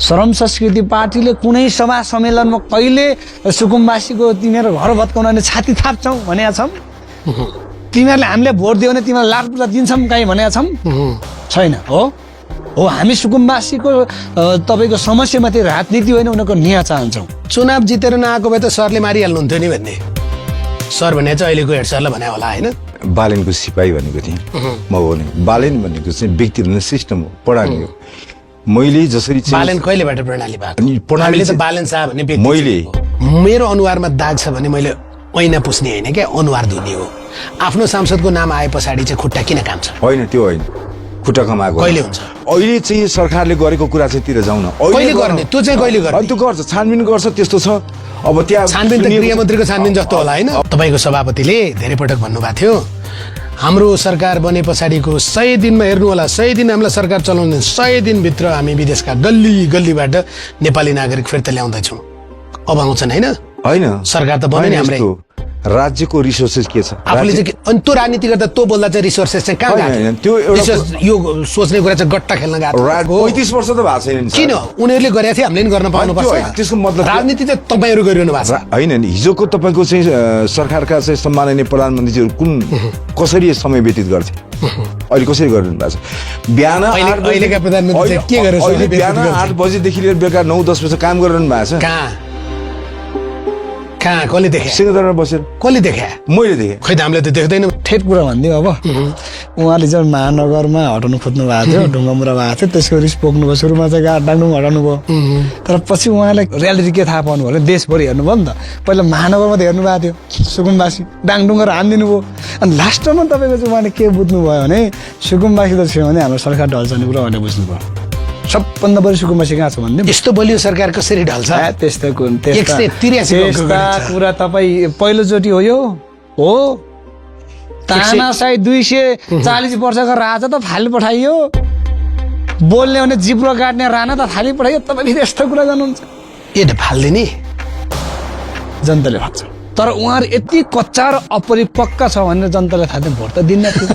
श्रम संस्कृति पार्टीले कुनै सभा सम्मेलनमा कहिले सुकुम्बासीको तिमीहरू घर भत्काउन छाती थाप्छौ भनेका छौँ? तिमीहरूले हामीले भोट दियो भने तिमीलाई लाख रुपियाँ दिन्छौँ कहीँ भनेका छौँ? छैन। हो हामी सुकुम्बासीको तपाईँको समस्यामाथि राजनीति होइन उनीहरूको न्याय चाहन्छौँ। चुनाव जितेर नआएको भए त सरले मारिहाल्नुहुन्थ्यो नि भन्ने सर भने चाहिँ अहिलेको हेड सरलाई भने होला होइन। बालेनको सिपाही भनेको थिएँ म हो नि। बालेन भनेको चाहिँ व्यक्ति होइन सिस्टम हो, प्रणाली हो। मैले जसरी बालेन कहिलेबाट प्रणाली भएको? हामीले त बालेन साहब भन्ने व्यक्ति मैले मेरो अनुहारमा दाग छ भने मैले ऐना पुस्ने होइन क्या, अनुहार धुने हो। आफ्नो सांसदको नाम आए पछाडि चाहिँ खुट्टा किन काम्छ? होइन त्यो होइन, खुट्टा कमाएको कहिले हुन्छ? अहिले चाहिँ सरकारले गरेको कुरा चाहिँ तिर जाउँ न। कहिले गर्ने? त्यो चाहिँ कहिले गर्ने? त्यो गर्छ, छानबिन गर्छ, त्यस्तो छ। अब त्यहाँ छानबिन त गृहमन्त्रीको छानबिन जस्तो होला होइन? तपाईँको सभापतिले धेरै पटक भन्नुभएको थियो हाम्रो सरकार बने पछाडिको 100 दिनमा हेर्नु होला, 100 दिन हामीलाई सरकार चलाउने, 100 दिनभित्र हामी विदेशका गल्ली गल्लीबाट नेपाली नागरिक फिर्ता ल्याउँदैछौँ। अब आउँछन् होइन? होइन, सरकार त बन्यो नि हाम्रै। राज्यको रिसोर्सेस के छ? आफूले चाहिँ अनि त्यो राजनीति गर्दा त्यो बोल्दा चाहिँ रिसोर्सेस चाहिँ कहाँ गयो? त्यो यो सोच्ने कुरा चाहिँ गट्टा खेल्न गएको। 35 वर्ष त भएको छैन। किन? उनीहरूले गरेको थियो, हामीले नि गर्न पाउनुपर्छ। त्यसको मतलब राजनीति चाहिँ तपाईँहरू गरिरहनु भएको छ होइन नि। हिजोको तपाईँको चाहिँ सरकारका चाहिँ सम्माननीय प्रधानमन्त्रीजीहरू कुन कसरी समय व्यतीत गर्थे, अहिले कसरी गरिरहनु भएको छ? बिहान अहिलेका प्रधानमन्त्री के गरेर बिहान 8 बजेदेखि लिएर बेलुका 9-10 बजे काम गरिरहनु भएको छ। कहाँ कसले देखे? सिंहदरबारमा बसेर। कसले देखे? मैले देखेँ। खै त हामीले त देख्दैनौँ। ठेट कुरा भनिदियो। अब उहाँले चाहिँ महानगरमा हटाउनु खोज्नु भएको थियो, ढुङ्गामुरा भएको थियो, त्यसको रिस पोख्नु भयो। सुरुमा चाहिँ गाड डाङ्डुङ हटाउनु भयो, तर पछि उहाँलाई रियालिटी के थाहा पाउनु भयो? देशभरि हेर्नुभयो नि त। पहिला महानगरमा त हेर्नु भएको थियो सुकुम्बासी, डाङडुङ्गर हानिदिनु भयो। अनि लास्टमा तपाईँको चाहिँ उहाँले के बुझ्नुभयो भने सुकुम्बासी त थियो भने हाम्रो सरकार ढल्छ नि कुरा भनेर बुझ्नुभयो। सबभन्दा बढी सुकुम्बासी कहाँ छ भन्ने यस्तो बलियो सरकार कसरी ढल्छ? त्यस्तो 183 कुरा तपाईँ पहिलोचोटि हो यो? हो, तानाशाही 240 वर्षको राजा त फाली पठाइयो, बोल्ने भने जिब्रो काट्ने राणा त फाली पठाइयो। तपाईँ फेरि यस्तो कुरा गर्नुहुन्छ? ए फाल्दिने जनताले भाग्छ, तर उहाँहरू यति कच्चा र अपरिपक्व छ भनेर जनताले थाहा थियो, भोट त दिन्न थियो।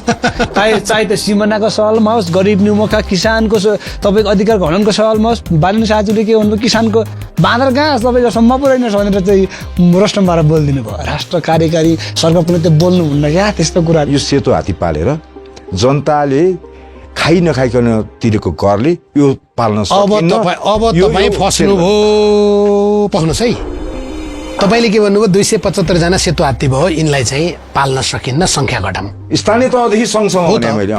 चाहे त सिमानाको सवालमा होस्, गरिब निमुखा किसानको तपाईँको अधिकार हननको सवालमा होस्, बालिन साजुले के भन्नुभयो किसानको बाँदर कहाँ तपाईँको सम्भव पुऱ्याइनुहोस् भनेर चाहिँ रस्टम पारेर बोलिदिनु भयो। राष्ट्र कार्यकारी सरकार पनि त्यो बोल्नुहुन्न क्या त्यस्तो कुरा। यो सेतो हात्ती पालेर जनताले खाइ नखाइकन तिरेको करले यो पाल्न सकिन्न। अब तपाईँ फस्नुभयो। पक्नुहोस् है, तपाईँले के भन्नुभयो? 275 जना सेतो हात्ती भयो, यिनलाई चाहिँ पाल्न सकिन्न, संख्या घटाउँ। स्थानीय तहदेखि सँगसँगै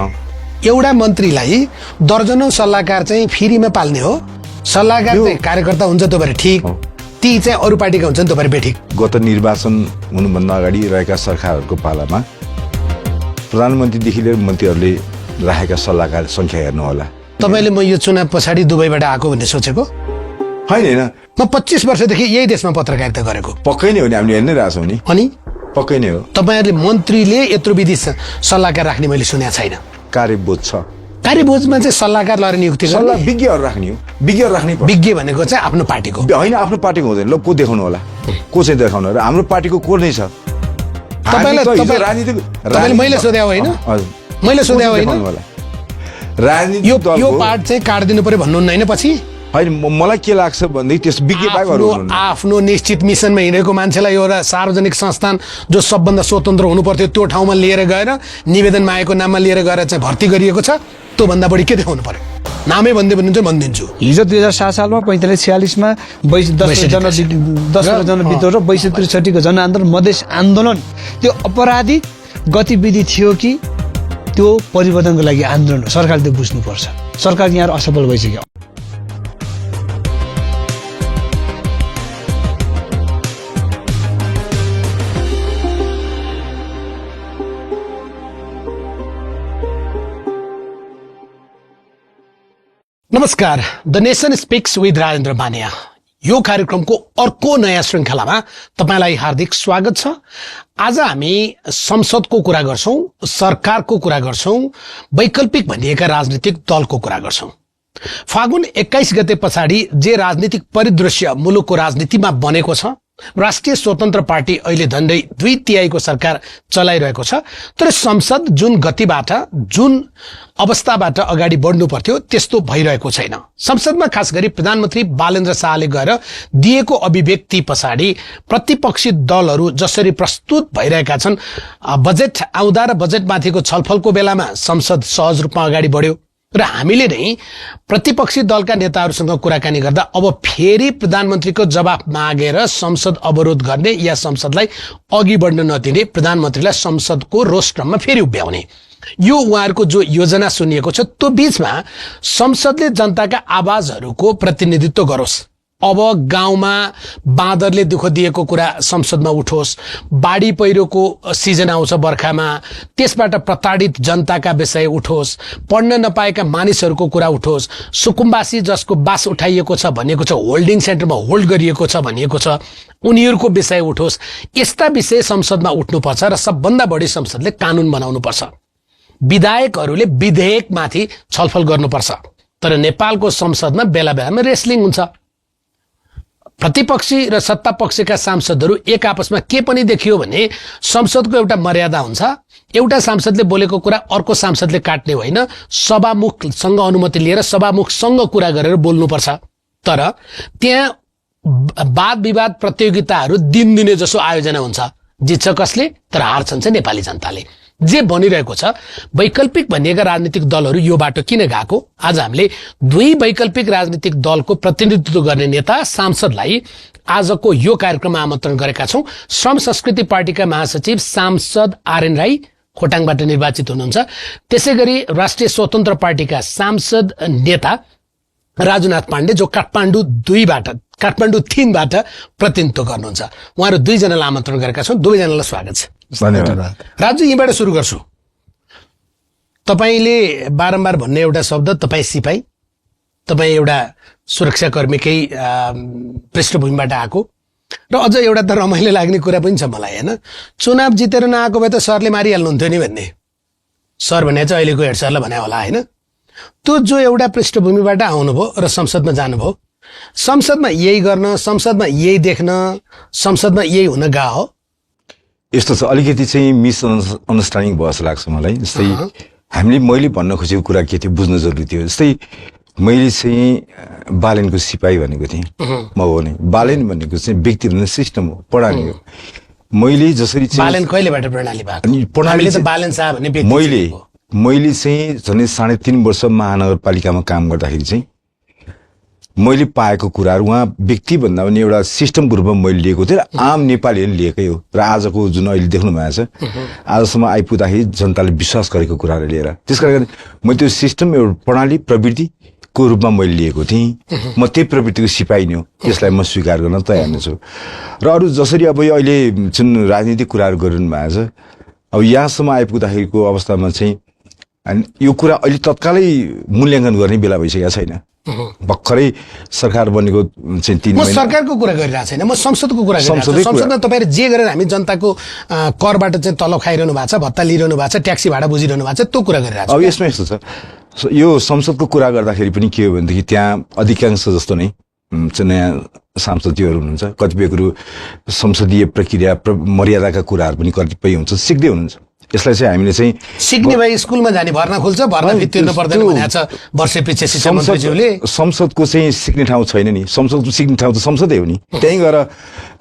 एउटा मन्त्रीलाई दर्जनौं सल्लाहकार चाहिँ फ्रीमा पाल्ने हो। सल्लाहकार चाहिँ कार्यकर्ता हुन्छ त्यो भएर ठिक, ती चाहिँ अरू पार्टीका हुन्छ नि त्यो भएर बेठिक। गत निर्वाचन हुनुभन्दा अगाडि रहेका सरकारहरूको पालामा प्रधानमन्त्रीदेखि लिएर मन्त्रीहरूले राखेका सल्लाहकार संख्या हेर्नु होला। तपाईँले म यो चुनाव पछाडि दुबईबाट आएको भन्ने सोचेको होइन। म 25 वर्षदेखि यही देशमा पत्रकारिता गरेको। पक्कै नै हो नि, हामीले हेर्नै रहेछौँ नि। अनि पक्कै नै हो। तपाईँहरूले मन्त्रीले यत्रो विधि सल्लाहकार राख्ने मैले सुनेको छैन। कार्यबोध छ। कार्यबोधमा चाहिँ सल्लाहकार लगाएर नियुक्ति सल्लाह विज्ञहरू राख्ने हो। विज्ञहरू राख्ने विज्ञ भनेको चाहिँ आफ्नो पार्टीको होइन, आफ्नो पार्टीको हुँदैन। ल को देखाउनु होला, को चाहिँ देखाउनु होला? हाम्रो पार्टीको को नै छ? तपाईँले मैले सोधे होइन, मैले सोधे होइन। राजनीति यो पार्ट चाहिँ काट्दिनु पर्यो भन्नुहुन्न होइन? पछि होइन, मलाई के लाग्छ भनेदेखि त्यस विज्ञ आफ्नो निश्चित मिसनमा हिँडेको मान्छेलाई एउटा सार्वजनिक संस्थान जो सबभन्दा स्वतन्त्र हुनु पर्थ्यो त्यो ठाउँमा लिएर गएर निवेदन मागेको नाममा लिएर गएर चाहिँ भर्ती गरिएको छ। त्यो भन्दा बढी के देखाउनु पर्यो? नामै भन्दै भन्नुहुन्छ भनिदिन्छु। हिजो 2007 सालमा 45-46मा 10 जना विद्रोह र 62-63 को जनआन्दोलन मधेस आन्दोलन त्यो अपराधिक गतिविधि थियो कि त्यो परिवर्तनको लागि आन्दोलन हो? सरकारले त्यो बुझ्नुपर्छ। सरकार यहाँ असफल भइसक्यो। नमस्कार, the nation speaks with Rajendra बानिया यो कार्यक्रमको अर्को नयाँ श्रृङ्खलामा तपाईलाई हार्दिक स्वागत छ। आज हामी संसदको कुरा गर्छौं, सरकारको कुरा गर्छौं, वैकल्पिक भनिएका राजनीतिक दलको कुरा गर्छौं। फागुन 21 गते पछाडि जे राजनीतिक परिदृश्य मुलुकको राजनीतिमा बनेको छ राष्ट्रिय स्वतन्त्र पार्टी अहिले झन्डै 2/3 सरकार चलाइरहेको छ, तर संसद जुन गतिबाट जुन अवस्थाबाट अगाडि बढ्नु पर्थ्यो त्यस्तो भइरहेको छैन। संसदमा खास गरी प्रधानमन्त्री बालेन्द्र शाहले गएर दिएको अभिव्यक्ति पछाडि प्रतिपक्षी दलहरू जसरी प्रस्तुत भइरहेका छन्, बजेट आउँदा र बजेटमाथिको छलफलको बेलामा संसद सहज रूपमा अगाडि बढ्यो र हामीले नै प्रतिपक्षी दलका नेताहरूसँग कुराकानी गर्दा अब फेरि प्रधानमन्त्रीको जवाफ मागेर संसद अवरोध गर्ने या संसदलाई अघि बढ्न नदिने, प्रधानमन्त्रीलाई संसदको रोस्ट्रममा फेरि उभ्याउने, यो उहाँहरूको जो योजना सुनिएको छ, त्यो बीचमा संसदले जनताका आवाजहरूको प्रतिनिधित्व गरोस्। अब गाउँमा बाँदरले दुःख दिएको कुरा संसदमा उठोस्, बाढी पहिरोको सिजन आउँछ बर्खामा, त्यसबाट प्रताडित जनताका विषय उठोस्, पढ्न नपाएका मानिसहरूको कुरा उठोस्, सुकुम्बासी जसको बास उठाइएको छ भनिएको छ, होल्डिङ सेन्टरमा होल्ड गरिएको छ भनिएको छ, उनीहरूको विषय उठोस्। यस्ता विषय संसदमा उठ्नुपर्छ र सबभन्दा बढी संसदले कानून बनाउनुपर्छ। विधायकहरूले विधेयकमाथि छलफल गर्नुपर्छ। तर नेपालको संसदमा बेला बेलामा रेस्लिङ हुन्छ। प्रतिपक्षी र सत्ता पक्षका सांसदहरू एक आपसमा के पनि देखियो भने संसदको एउटा मर्यादा हुन्छ। एउटा सांसदले बोलेको कुरा अर्को सांसदले काट्ने होइन, सभामुखसँग अनुमति लिएर सभामुखसँग कुरा गरेर बोल्नुपर्छ। तर त्यहाँ वाद विवाद प्रतियोगिताहरू दिनदिनै जसो आयोजना हुन्छ। जित्छ कसले? तर हार्छन् चाहिँ नेपाली जनताले। जे बनिरहेको छ, वैकल्पिक भनिएका राजनीतिक दलहरू यो बाटो किन गएको? आज हामीले 2 वैकल्पिक राजनीतिक दलको प्रतिनिधित्व गर्ने नेता सांसदलाई आजको यो कार्यक्रममा आमन्त्रण गरेका छौं। श्रम संस्कृति पार्टीका महासचिव सांसद आरएन राई खोटाङबाट निर्वाचित हुनुहुन्छ। त्यसै गरी राष्ट्रिय स्वतन्त्र पार्टीका सांसद नेता राजुनाथ पाण्डे जो काठमाडौँ 3बाट प्रतिनिधित्व गर्नुहुन्छ। उहाँहरू 2 जनालाई आमन्त्रण गरेका छौं। दुवैजनालाई स्वागत छ। धन्यवाद। राजु, यहीँबाट सुरु गर्छु। तपाईले बारम्बार भन्ने एउटा शब्द तपाईँ सिपाही, तपाईँ एउटा सुरक्षाकर्मीकै पृष्ठभूमिबाट आएको र अझ एउटा त रमाइलो लाग्ने कुरा पनि छ मलाई, होइन? चुनाव जितेर नआएको भए त सरले मारिहाल्नुहुन्थ्यो नि भन्ने। सर भने चाहिँ अहिलेको हेड सरलाई भने होला, होइन? त्यो जो एउटा पृष्ठभूमिबाट आउनुभयो र संसदमा जानुभयो, संसदमा यही गर्न, संसदमा यही देख्न, संसदमा यही हुन गयो। यस्तो छ, अलिकति चाहिँ मिसअन्डरस्ट्यान्डिङ भयो जस्तो लाग्छ मलाई। जस्तै मैले भन्न खोजेको कुरा के थियो बुझ्न जरुरी थियो। जस्तै मैले चाहिँ बालेनको सिपाही भनेको थिएँ, म हो नि। बालेन भनेको चाहिँ व्यक्ति होइन, सिस्टम हो, प्रणाली हो। मैले जसरी बालेन कहिलेबाट प्रणाली भएको? प्रणाली त बालेन साहब भन्ने व्यक्ति। मैले चाहिँ झन् 3.5 वर्ष महानगरपालिकामा काम गर्दाखेरि चाहिँ मैले पाएको कुराहरू उहाँ व्यक्ति भन्दा पनि एउटा सिस्टमको रूपमा मैले लिएको थिएँ र आम नेपालीहरूले लिएकै हो। र आजको जुन अहिले देख्नु भएको छ, आजसम्म आइपुग्दाखेरि जनताले विश्वास गरेको कुराहरू लिएर, त्यसकारण मैले त्यो सिस्टम एउटा प्रणाली प्रवृत्तिको रूपमा मैले लिएको थिएँ। म त्यही प्रवृत्तिको सिपाही नै हो, त्यसलाई म स्वीकार गर्न तयार नै छु। र अरू जसरी अब यो अहिले जुन राजनीतिक कुराहरू गरिरहनु भएको छ, अब यहाँसम्म आइपुग्दाखेरिको अवस्थामा चाहिँ यो कुरा अहिले तत्कालै मूल्याङ्कन गर्ने बेला भइसकेको छैन। भर्खरै सरकार बनेको चाहिँ 3 महिना। म सरकारको कुरा गरिरहेको छैन, म संसदको कुरा गरिरहेको छु। संसदमा तपाईहरु जे गरेर हामी जनताको करबाट चाहिँ तलब खाइरहनु भएको छ, भत्ता लिइरहनु भएको छ, ट्याक्सी भाडा बुझिरहनु भएको छ, त्यो कुरा गरिरहेको छु। अब यसमा यस्तो छ, यो संसदको कुरा गर्दाखेरि पनि के हो भनेदेखि त्यहाँ अधिकांश जस्तो नै नयाँ सांसदहरू हुनुहुन्छ। कतिपय कुरो संसदीय प्रक्रिया मर्यादाका कुराहरू पनि कतिपय हुन्छ, सिक्दै हुनुहुन्छ। यसलाई चाहिँ हामीले चाहिँ सिक्ने भए स्कुलमा जाने, भर्ना खुल्छ, भर्ना फी तिर्नु पर्दैन भनेको छ वर्षे पछि शिक्षा मन्त्रीज्यूले। संसदको चाहिँ सिक्ने ठाउँ छैन नि, संसदको सिक्ने ठाउँ त संसदै हो नि, त्यहीँ गएर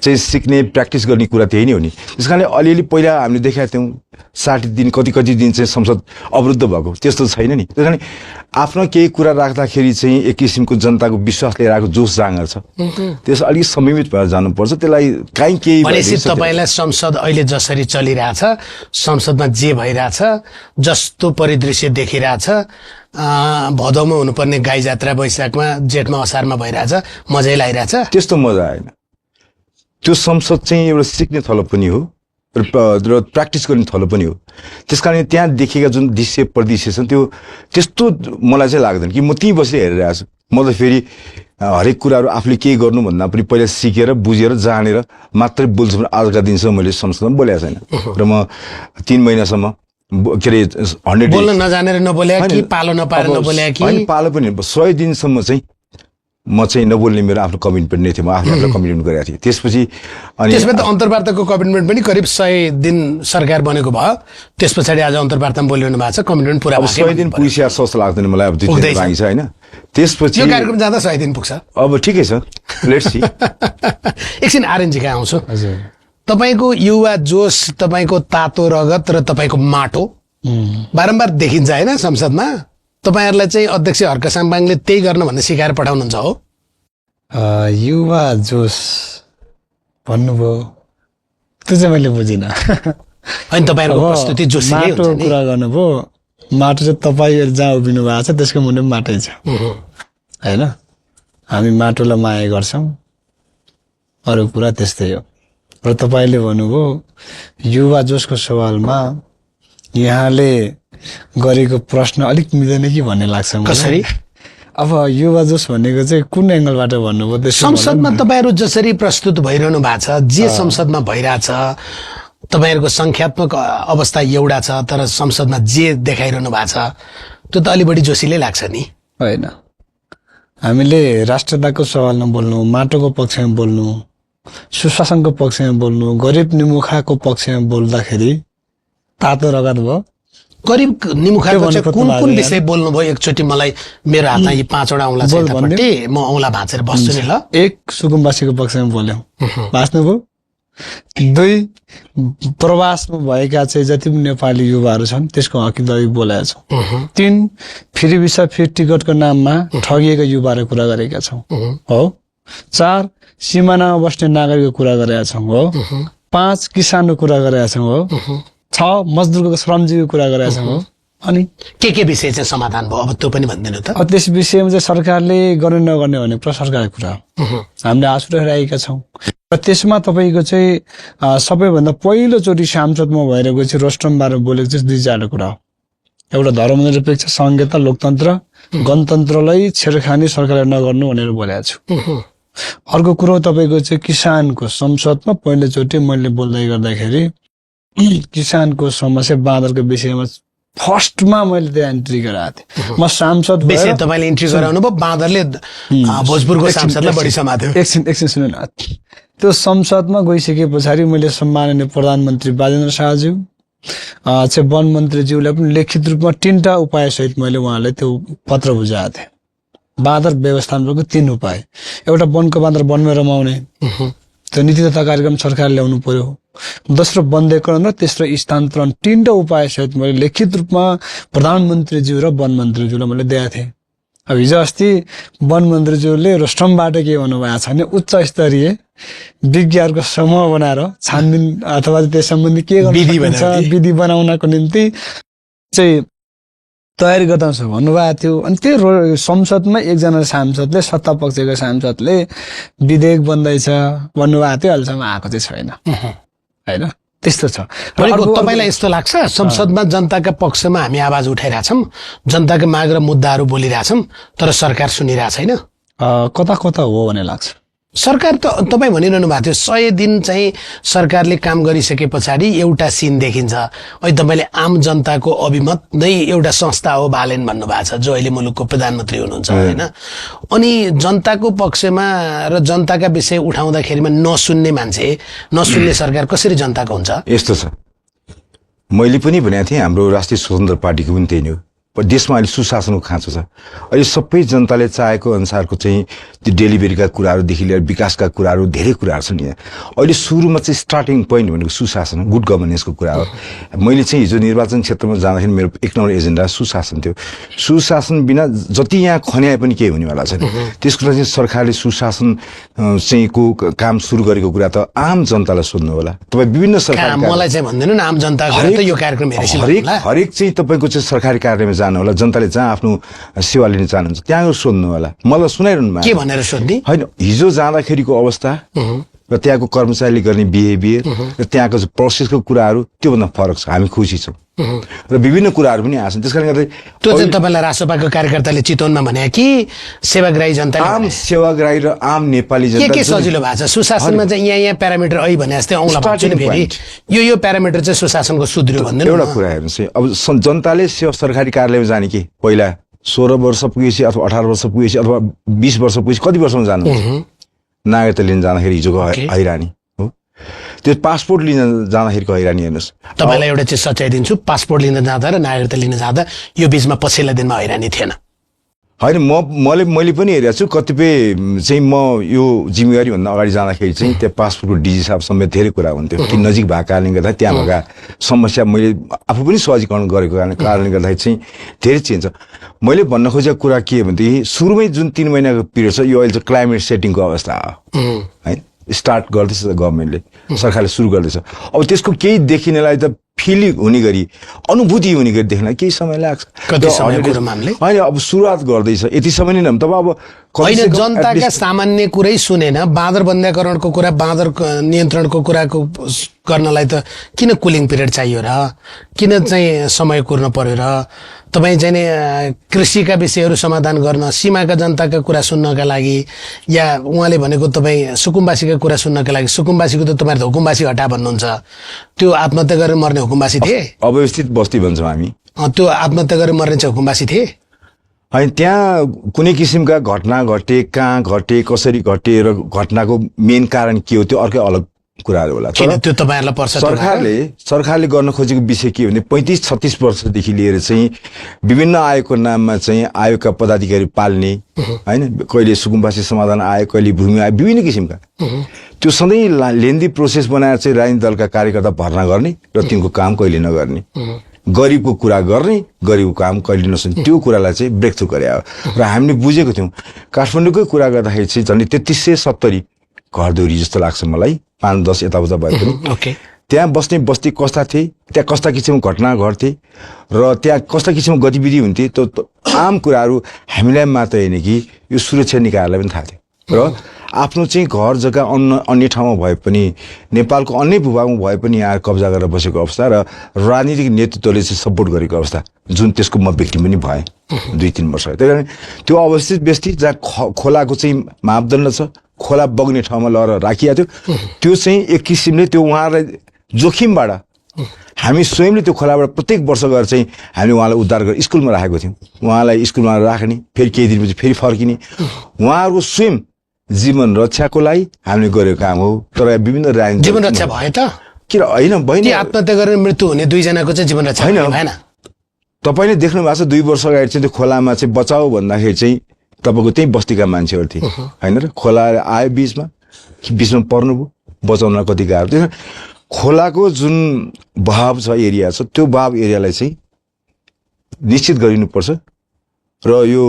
चाहिँ सिक्ने प्र्याक्टिस गर्ने कुरा त्यही नै हो नि। त्यसकारणले अलिअलि पहिला हामीले देखाएको थियौँ 60 दिन कति दिन चाहिँ संसद अवरुद्ध भएको, त्यस्तो छैन नि। त्यस कारण आफ्नो केही कुरा राख्दाखेरि चाहिँ एक किसिमको जनताको विश्वास लिएर आएको जोस जाँगर छ, त्यस अलिक संयमित भएर जानुपर्छ। त्यसलाई काहीँ केही तपाईँलाई संसद अहिले जसरी चलिरहेछ, संसदमा जे भइरहेछ, जस्तो परिदृश्य देखिरहेछ, भदौमा हुनुपर्ने गाई जात्रा वैशाखमा जेठमा असारमा भइरहेछ, मजै लागिरहेछ? त्यस्तो मजा आएन। त्यो संसद चाहिँ एउटा सिक्ने थलो पनि हो र प्र्याक्टिस गर्ने थलो पनि हो। त्यसकारण त्यहाँ देखेका जुन दृश्य परिदृश्य छन् त्यो त्यस्तो मलाई चाहिँ लाग्दैन कि म त्यहीँ बसेर हेरिरहेको छु। म त फेरि हरेक कुराहरू आफूले केही गर्नु भन्दा पनि पहिला सिकेर बुझेर जानेर मात्रै बोल्छु भने आजका दिनसम्म मैले संसदमा बोलेको छैन। र म 3 महिनासम्म के अरे 100 बोल्न नजानेर नबोल्या कि पालो नपाएर नबोल्या कि पालो पनि 100 दिनसम्म चाहिँ म चाहिँ नबोल्ने मेरो आफ्नो कमिटमेन्ट नै थियो म आफूलाई कमिटमेन्ट गरेको थिएँ त्यसपछि अनि त्यसमा त अन्तर्वार्ताको कमिटमेन्ट पनि करिब 100 दिन सरकार बनेको भयो त्यस पछाडि आज अन्तर्वार्तामा बोलिरहनु भएको छ कमिटमेन्ट पुरा अब 100 दिन पुगिसक्यो जस्तो लाग्दैन मलाई अब 2 दिन बाँकी छ होइन त्यसपछि यो कार्यक्रम जाँदा 100 दिन पुग्छ अब ठिकै छ लेट्स सी एकछिन आरएनजी कहाँ आउँछु हजुर तपाईको युवा जोश तपाईको तातो रगत र तपाईको माटो बारम्बार देखिन्छ होइन संसदमा तपाईहरुलाई चाहिँ अध्यक्ष हर्क साम्पाङले त्यही गर्न भन्ने सिकाएर पठाउनुहुन्छ हो युवा जोश भन्नुभयो त्यो चाहिँ मैले बुझिनँ अनि तपाईहरुको प्रस्तुति जोसिलै माटो हुन्छ नि कुरा गर्नुभयो माटो चाहिँ तपाईहरु जहाँ उभिनु भएको छ त्यसको मुनि माटै छ हैन हामी माटोलाई माया गर्छौं अरु कुरा त्यस्तै हो र तपाईले भन्नुभयो युवा जोशको सवालमा यहाँले गरेको प्रश्न अलिक मिल्दैन कि भन्ने लाग्छ मलाई कसरी अब युवा जोश भनेको चाहिँ कुन एंगलबाट भन्नुभयो त्यसो संसदमा तपाईहरु जसरी प्रस्तुत भइरहनु भएको छ जे संसदमा भइराछ तपाईहरुको संख्यात्मक अवस्था एउटा छ तर संसदमा जे देखाइरहनु भएको छ त्यो त अलि बढी जोशीले लाग्छ नि हैन हामीले राष्ट्रियताको सवालमा बोल्नु माटोको पक्षमा बोल्नु सुशासनको पक्षमा बोल्नु गरिब निमुखाको पक्षमा बोल्दाखेरि तातो रगत भयो करिब निमुखाको चाहिँ कुन कुन विषय बोल्नुभयो एकचोटि मलाई मेरो हातमा यी 5 वटा औंला छ यतापट्टि म औंला भाँचेर बस्छु नि ल एक सुकुम्बासीको पक्षमा बोल्यौं बाँच्नुभयो 2 प्रवासमा भएका चाहिँ जति पनि नेपाली युवाहरू छन् त्यसको हकदारी बोलेका छौं 3 फ्री भिसा फ्री टिकटको नाममा ठगिएका युवाहरू कुरा गरेका छौं हो 4 सीमानामा बस्ने नागरिकको कुरा गरेका छौं हो 5 किसानको कुरा गरेका छौं हो 6 मजदुरको श्रमजीवीको कुरा गरेका छौं हो अनि के विषय चाहिँ समाधान भयो अब त्यो पनि भन्दिनु त अब त्यस विषयमा चाहिँ सरकारले गर्ने नगर्ने भने सरकारको कुरा हो हामीले आशा राखेका छौं र त्यसमा तपाईको चाहिँ सबैभन्दा पहिलो चोटी सांसदमा भएर गएपछि रोस्टमबाट बोलेको चाहिँ 2 चारवटा कुरा हो एउटा धर्मनिरपेक्ष संहिता लोकतन्त्र गणतन्त्रलाई छेडखानी सरकारले नगर्नु भनेर बोलेको छु अर्को कुरो तपाईको चाहिँ किसानको संसदमा पहिलो चोटी मैले बोल्दै गर्दाखेरि किसानको समस्या बाँदरको विषयमा फर्स्टमा मैले त्यो एन्ट्री गराएको थिएँ म सांसद विषय तपाईले इन्ट्री गराउनु भयो बाँदरले भोजपुरको सांसदलाई बढी समात्यो एकछिन सुन्नु न त्यो संसदमा गइसके पछाडि मैले सम्माननीय प्रधानमन्त्री बाजेन्द्र शाहज्यू चाहिँ वन मन्त्रीज्यूलाई पनि लिखित रूपमा 3टा उपाय सहित मैले उहाँलाई त्यो पत्र बुझाएको थिएँ बाँदर व्यवस्थापनको 3 उपाय एउटा वनको बाँदर वनमै रमाउने त्यो नीति तथा कार्यक्रम सरकारले ल्याउनु पर्यो दोस्रो बन्देकरण र तेस्रो स्थानान्तरण 3टा उपाय सहित मैले लिखित रूपमा प्रधानमन्त्रीज्यू र वन मन्त्रीज्यूलाई मैले दिएको थिएँ अब हिजो अस्ति वन मन्त्रीज्यूले रोस्टमबाट के भन्नुभएको छ भने उच्च स्तरीय विज्ञहरूको समूह बनाएर छानबिन अथवा त्यस सम्बन्धी के गर्नु विधि बनाउनको निम्ति चाहिँ तयारी गर्दैछ भन्नुभएको थियो अनि त्यो संसदमा एकजना सांसदले सत्ता पक्षको सांसदले विधेयक बन्दैछ भन्नुभएको थियो अहिलेसम्म आएको चाहिँ छैन हैन त्यस्तो छ तपाईलाई यस्तो लाग्छ संसदमा जनताका पक्षमा हामी आवाज उठाइराछौं जनताका माग र मुद्दाहरू बोलिराछौं तर सरकार सुनिरहेको छैन कता कता हो भन्ने लाग्छ सरकार त तपाई भनिरहनु भएको थियो 100 दिन चाहिँ सरकारले काम गरिसके पछाडि एउटा सीन देखिन्छ अहिले तपाईले आम जनताको अभिमत नै एउटा संस्था हो बालेन भन्नु भएको छ जो अहिले मुलुकको प्रधानमन्त्री हुनुहुन्छ हैन अनि जनताको पक्षमा र जनताका विषय उठाउँदाखेरिमा नसुन्ने मान्छे नसुन्ने सरकार कसरी जनताको हुन्छ यस्तो छ मैले पनि भनेको थिएँ हाम्रो राष्ट्रिय स्वतन्त्र पार्टीको पनि त्यही नै हो देशमा अहिले सुशासनको खाँचो छ अहिले सबै जनताले चाहेको अनुसारको चाहिँ त्यो डेलिभरीका कुराहरूदेखि लिएर विकासका कुराहरू धेरै कुराहरू छन् यहाँ अहिले सुरुमा चाहिँ स्टार्टिङ पोइन्ट भनेको सुशासन गुड गभर्नेन्सको कुरा हो मैले चाहिँ हिजो निर्वाचन क्षेत्रमा जाँदाखेरि मेरो 1 नम्बर एजेन्डा सुशासन थियो सुशासन बिना जति यहाँ खन्याए पनि केही हुनेवाला छैन त्यसको लागि सरकारले सुशासन चाहिँ को काम सुरु गरेको कुरा त आम जनतालाई सोध्नु होला तपाई विभिन्न सरकारी मलाई चाहिँ भन्दिनु न आम जनताको त यो कार्यक्रम हेरेपछि हरेक चाहिँ तपाईको चाहिँ सरकारी कार्यालयमा जानु होला जनताले जहाँ आफ्नो सेवा लिन चाहनुहुन्छ त्यहाँ सोध्नु होला मलाई सुनाइरहनु भएको के भनेर सोध्ने हैन हिजो जाँदाखेरिको अवस्था र त्यहाँको कर्मचारीले गर्ने बिहेभियर र त्यहाँको प्रोसेसको कुराहरू त्यो भन्दा फरक छ हामी खुसी छौं र विभिन्न कुराहरू पनि आछन् त्यसकारणले गर्दा त्यो चाहिँ तपाईलाई राष्ट्रपाको कार्यकर्ताले चितवनमा भने कि सेवाग्राही जनताले आम सेवाग्राही र आम नेपाली जनता के सजिलो भएको छ सुशासनमा चाहिँ यहाँ प्यारामिटर अहिले भने जस्तै औंला भाँच्यो नि फेरि यो प्यारामिटर चाहिँ सुशासनको सुध्रियो भन्दैन एउटा कुरा हेर्नुस् अब जनताले सरकारी कार्यालयमा जाने कि पहिला 16 वर्ष पुगेपछि अथवा 18 वर्ष पुगेपछि अथवा 20 वर्ष पुगेपछि कति वर्षमा जानुहुन्छ नागरिकता लिन जाँदाखेरि हिजोको हैरानी हो त्यो पासपोर्ट लिन जाँदाखेरिको हैरानी हेर्नुहोस् तपाईँलाई एउटा चिज सच्याइदिन्छु पासपोर्ट लिन जाँदा र नागरिकता लिन जाँदा यो बीचमा पछिल्ला दिनमा हैरानी थिएन होइन मैले पनि हेरेको छु कतिपय चाहिँ म यो जिम्मेवारी भन्दा अगाडि जाँदाखेरि चाहिँ त्यहाँ पासपोर्टको डिजी साहब समेत धेरै कुरा हुन्थ्यो कि नजिक भएको कारणले गर्दा त्यहाँ भएका समस्या मैले आफू पनि सहजीकरण गरेको कारणले गर्दाखेरि चाहिँ धेरै चेन्ज छ मैले भन्न खोजेको कुरा के भनेदेखि सुरुमै जुन 3 महिनाको पिरियड छ यो अहिले चाहिँ क्लाइमेट सेटिङको अवस्था हो है स्टार्ट गर्दैछ गभर्मेन्टले सरकारले सुरु गर्दैछ अब त्यसको केही देखिनेलाई त फिल हुने गरी अनुभूति हुने गरी देख्न केही समय लाग्छ होइन अब सुरुवात गर्दैछ यति समय नै तब अब होइन जनताका सामान्य कुरै सुनेन बाँदर बन्ध्याकरणको कुरा बाँदर नियन्त्रणको कुराको गर्नलाई त किन कुलिङ पिरियड चाहियो र किन चाहिँ समय कुर्न पर्यो र तपाईँ चाहिँ नि कृषिका विषयहरू समाधान गर्न सीमाका जनताका कुरा सुन्नका लागि या उहाँले भनेको तपाईँ सुकुम्बासीका कुरा सुन्नका लागि सुकुम्बासीको त तपाईँ हुकुमबासी हटा भन्नुहुन्छ त्यो आत्महत्या गरेर मर्ने हुकुमबासी थिए अव्यवस्थित बस्ती भन्छौँ हामी त्यो आत्महत्या गरेर मर्ने चाहिँ हुकुमबासी थिए होइन त्यहाँ कुनै किसिमका घटना घटे कहाँ घटे कसरी घटे र घटनाको मेन कारण के हो त्यो अर्कै अलग कुराहरू होला त्यो तपाईहरुलाई पर्छ सरकारले गर्न खोजेको विषय के भने 35-36 वर्षदेखि लिएर चाहिँ विभिन्न आयोगको नाममा चाहिँ आयोगका पदाधिकारी पाल्ने हैन कहिले सुकुम्बासी समाधान आयोग कहिले भूमि आयोग विभिन्न किसिमका त्यो सधैँ लेन्दी प्रोसेस बनाएर चाहिँ राजनीतिक दलका कार्यकर्ता भर्ना गर्ने र तिनको काम कहिले नगर्ने गरिबको कुरा गर्ने गरिबको काम कहिले नसुन्ने त्यो कुरालाई चाहिँ ब्रेक थ्रु गरे हो र हामीले बुझेको थियौं काठमाडौँकै कुरा गर्दाखेरि चाहिँ झन्डै 3370 घरधुरी जस्तो लाग्छ मलाई 5-10 यताउता भए पनि त्यहाँ बस्ने बस्ती कस्ता थिए त्यहाँ कस्ता किसिमको घटना घट्थे र त्यहाँ कस्ता किसिमको गतिविधि हुन्थे त्यो आम कुराहरू हामीलाई मात्र हैन कि यो सुरक्षा निकायलाई पनि थाहा थियो र आफ्नो चाहिँ घर जग्गा अन्य ठाउँमा भए पनि नेपालको अन्य भूभागमा भए पनि यहाँ कब्जा गरेर बसेको अवस्था र राजनीतिक नेतृत्वले चाहिँ सपोर्ट गरेको अवस्था जुन त्यसको म व्यक्ति पनि भए 2-3 वर्ष त्यही त्यो अवस्थित व्यक्ति जहाँ खोलाको चाहिँ मापदण्ड छ खोला बग्ने ठाउँमा लगेर राखिया थियो त्यो चाहिँ एक किसिमले त्यो उहाँलाई जोखिमबाट हामी स्वयंले त्यो खोलाबाट प्रत्येक वर्ष गएर चाहिँ हामीले उहाँलाई उद्धार गरेर स्कुलमा राखेको थियौं उहाँलाई स्कुलमा राख्ने फेरि केही दिनपछि फेरि फर्किने उहाँहरूको स्वयं जीवन रक्षाको लागि हामीले गरेको काम हो तर विभिन्न राजनीतिक जीवन रक्षा भयो त के हैन बहिनी आत्महत्या गरेर मृत्यु हुने 2 जनाको चाहिँ जीवन रक्षा भएन तपाईले देख्नु भएको छ 2 वर्ष अगाडि चाहिँ त्यो खोलामा चाहिँ बचाऊ भन्दाखेरि चाहिँ तपाईको त्यही बस्तीका मान्छेहरु थिए हैन र खोला आयो बीचमा पर्नुभयो बचाउन कति गाह्रो थियो खोलाको जुन बहाव छ एरिया छ त्यो बहाव एरियालाई चाहिँ निश्चित गरिनुपर्छ र यो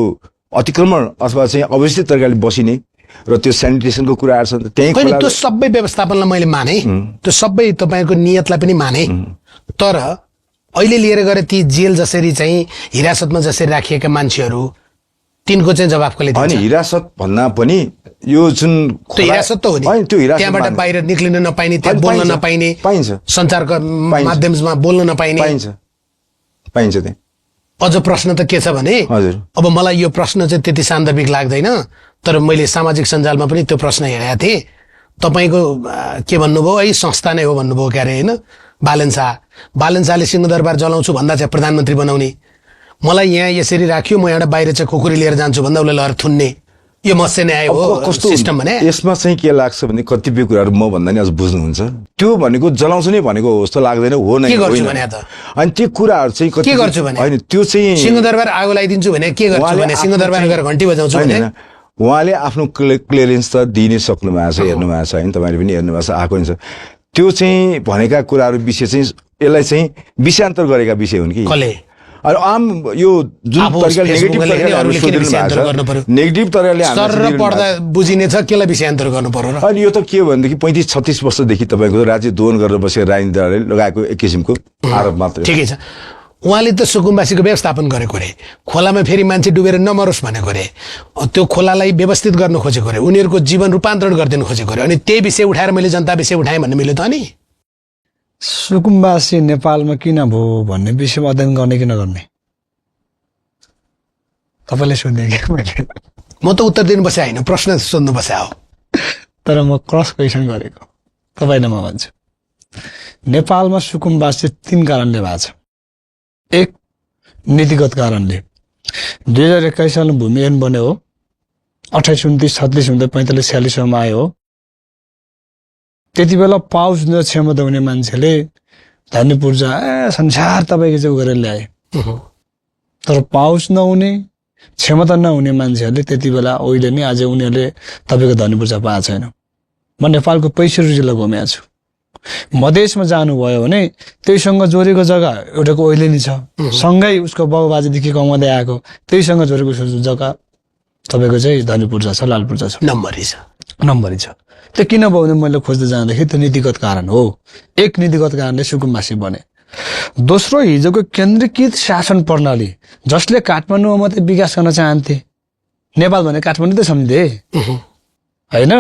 अतिक्रमण अथवा चाहिँ अव्यवस्थित तरिकाले बसिने र त्यो स्यानिटेसनको कुराहरु छ त्यही खोला त्यो सबै व्यवस्थापनलाई मैले माने त्यो सबै तपाईको नियतलाई पनि माने तर अहिले लिएर गएर ती जेल जसरी चाहिँ हिरासतमा जसरी राखिएका मान्छेहरु तिनको चाहिँ जवाफ कसले दिन्छ अनि हिरासत भन्दा पनि यो जुन त्यो हिरासत त हो नि त्यहाँबाट बाहिर निक्लिन नपाइने त्यहाँ बोल्न नपाइने पाइन्छ सञ्चारको माध्यममा बोल्न नपाइने पाइन्छ त्यहाँ अझ प्रश्न त के छ भने अब मलाई यो प्रश्न चाहिँ त्यति सान्दर्भिक लाग्दैन तर मैले सामाजिक सञ्जालमा पनि त्यो प्रश्न हेरेको थिएँ तपाईको के भन्नुभयो है संस्था नै हो भन्नुभयो के अरे हैन बालन शाहले सिंहदरबार जलाउँछु भन्दा चाहिँ प्रधानमन्त्री बनाउने मलाई यहाँ यसरी राख्यो म यहाँ बाहिर चाहिँ खुकुरी लिएर जान्छु भन्दा उसले लहर थुन्ने यो मस्य न्याय हो सिस्टम भने यसमा चाहिँ के लाग्छ भने कतिपय कुराहरु म भन्दा नि अझ बुझ्नुहुन्छ त्यो भनेको जलाउँछु नै भनेको जस्तो लाग्दैन हो नै होइन अनि त्यो कुराहरु चाहिँ के गर्छु भने हैन त्यो चाहिँ सिंहदरबार आगो लगाइदिन्छु भने के गर्छु भने सिंहदरबार गएर घण्टी बजाउँछु भने उहाँले आफ्नो क्लियरेन्स त दिनै सक्नु भएको छ हेर्नु भएको छ हैन तपाईहरुले पनि हेर्नु भएको छ आएको नि छ त्यो चाहिँ भनेका कुराहरु विषय चाहिँ यसलाई चाहिँ विषयान्तर गरेका विषय हुन् कि अनि आम यो जुन तरिकाले नेगेटिभ तरिकाले सर पढ्दा बुझिने छ केलाई विषयान्तर गर्नु पर्यो र अनि यो त के भनेदेखि 35-36 वर्षदेखि तपाईको राज्य दोहन गरेर बसेर राजनीतिले लगाएको एक किसिमको आरोप मात्र ठिकै छ उहाँले त सुकुम्बासीको व्यवस्थापन गरेको रे खोलामा फेरि मान्छे डुबेर नमरोस् भनेको रे त्यो खोलालाई व्यवस्थित गर्न खोजेको रे उनीहरुको जीवन रूपान्तरण गरिदिन खोजेको रे अनि त्यही विषय उठाएर मैले जनता विषय उठाएँ भन्ने मिल्यो त अनि सुकुम्बासी नेपालमा किन भयो भन्ने विषयमा अध्ययन गर्ने कि नगर्ने तपाईले सोध्ने कि मैले म त उत्तर दिनु बसे हैन प्रश्न सोध्नु बसे हो तर म क्रस क्वेशन गरेको तपाईलाई म भन्छु नेपालमा सुकुम्बासी 3 कारणले भएको छ एक नीतिगत कारणले 2021 सालमा भूमि ऐन बन्यो हो, 28, 29, 36 हुँदै 45, 46 सम्म आयो हो। त्यति बेला पाउच न क्षमता हुने मान्छेले धनी पूर्जा संसार तपाईँको चाहिँ गरेर ल्याए। तर पाउच नहुने क्षमता नहुने मान्छेहरूले त्यति बेला अहिले नै आज उनीहरूले तपाईँको धनी पूर्जा पाएको छैन। म नेपालको 65 जिल्ला घुमेको छु। मधेसमा जानुभयो भने त्यहीसँग जोडेको जग्गा एउटाको अहिले नै छ, सँगै उसको बाबुबाजेदेखि कमाउँदै आएको त्यहीसँग जोडेको जग्गा तपाईँको चाहिँ धनी पूर्जा छ, लाल पूर्जा छ, नम्बरी छ। त्यो किन भयो भने मैले खोज्दै जाँदाखेरि त्यो नीतिगत कारण हो। एक नीतिगत कारणले सुकुम्बासी बने। दोस्रो, हिजोको केन्द्रीकृत शासन प्रणाली जसले काठमाडौँमा मात्रै विकास गर्न चाहन्थे, नेपाल भने काठमाडौँ त सम्झे होइन।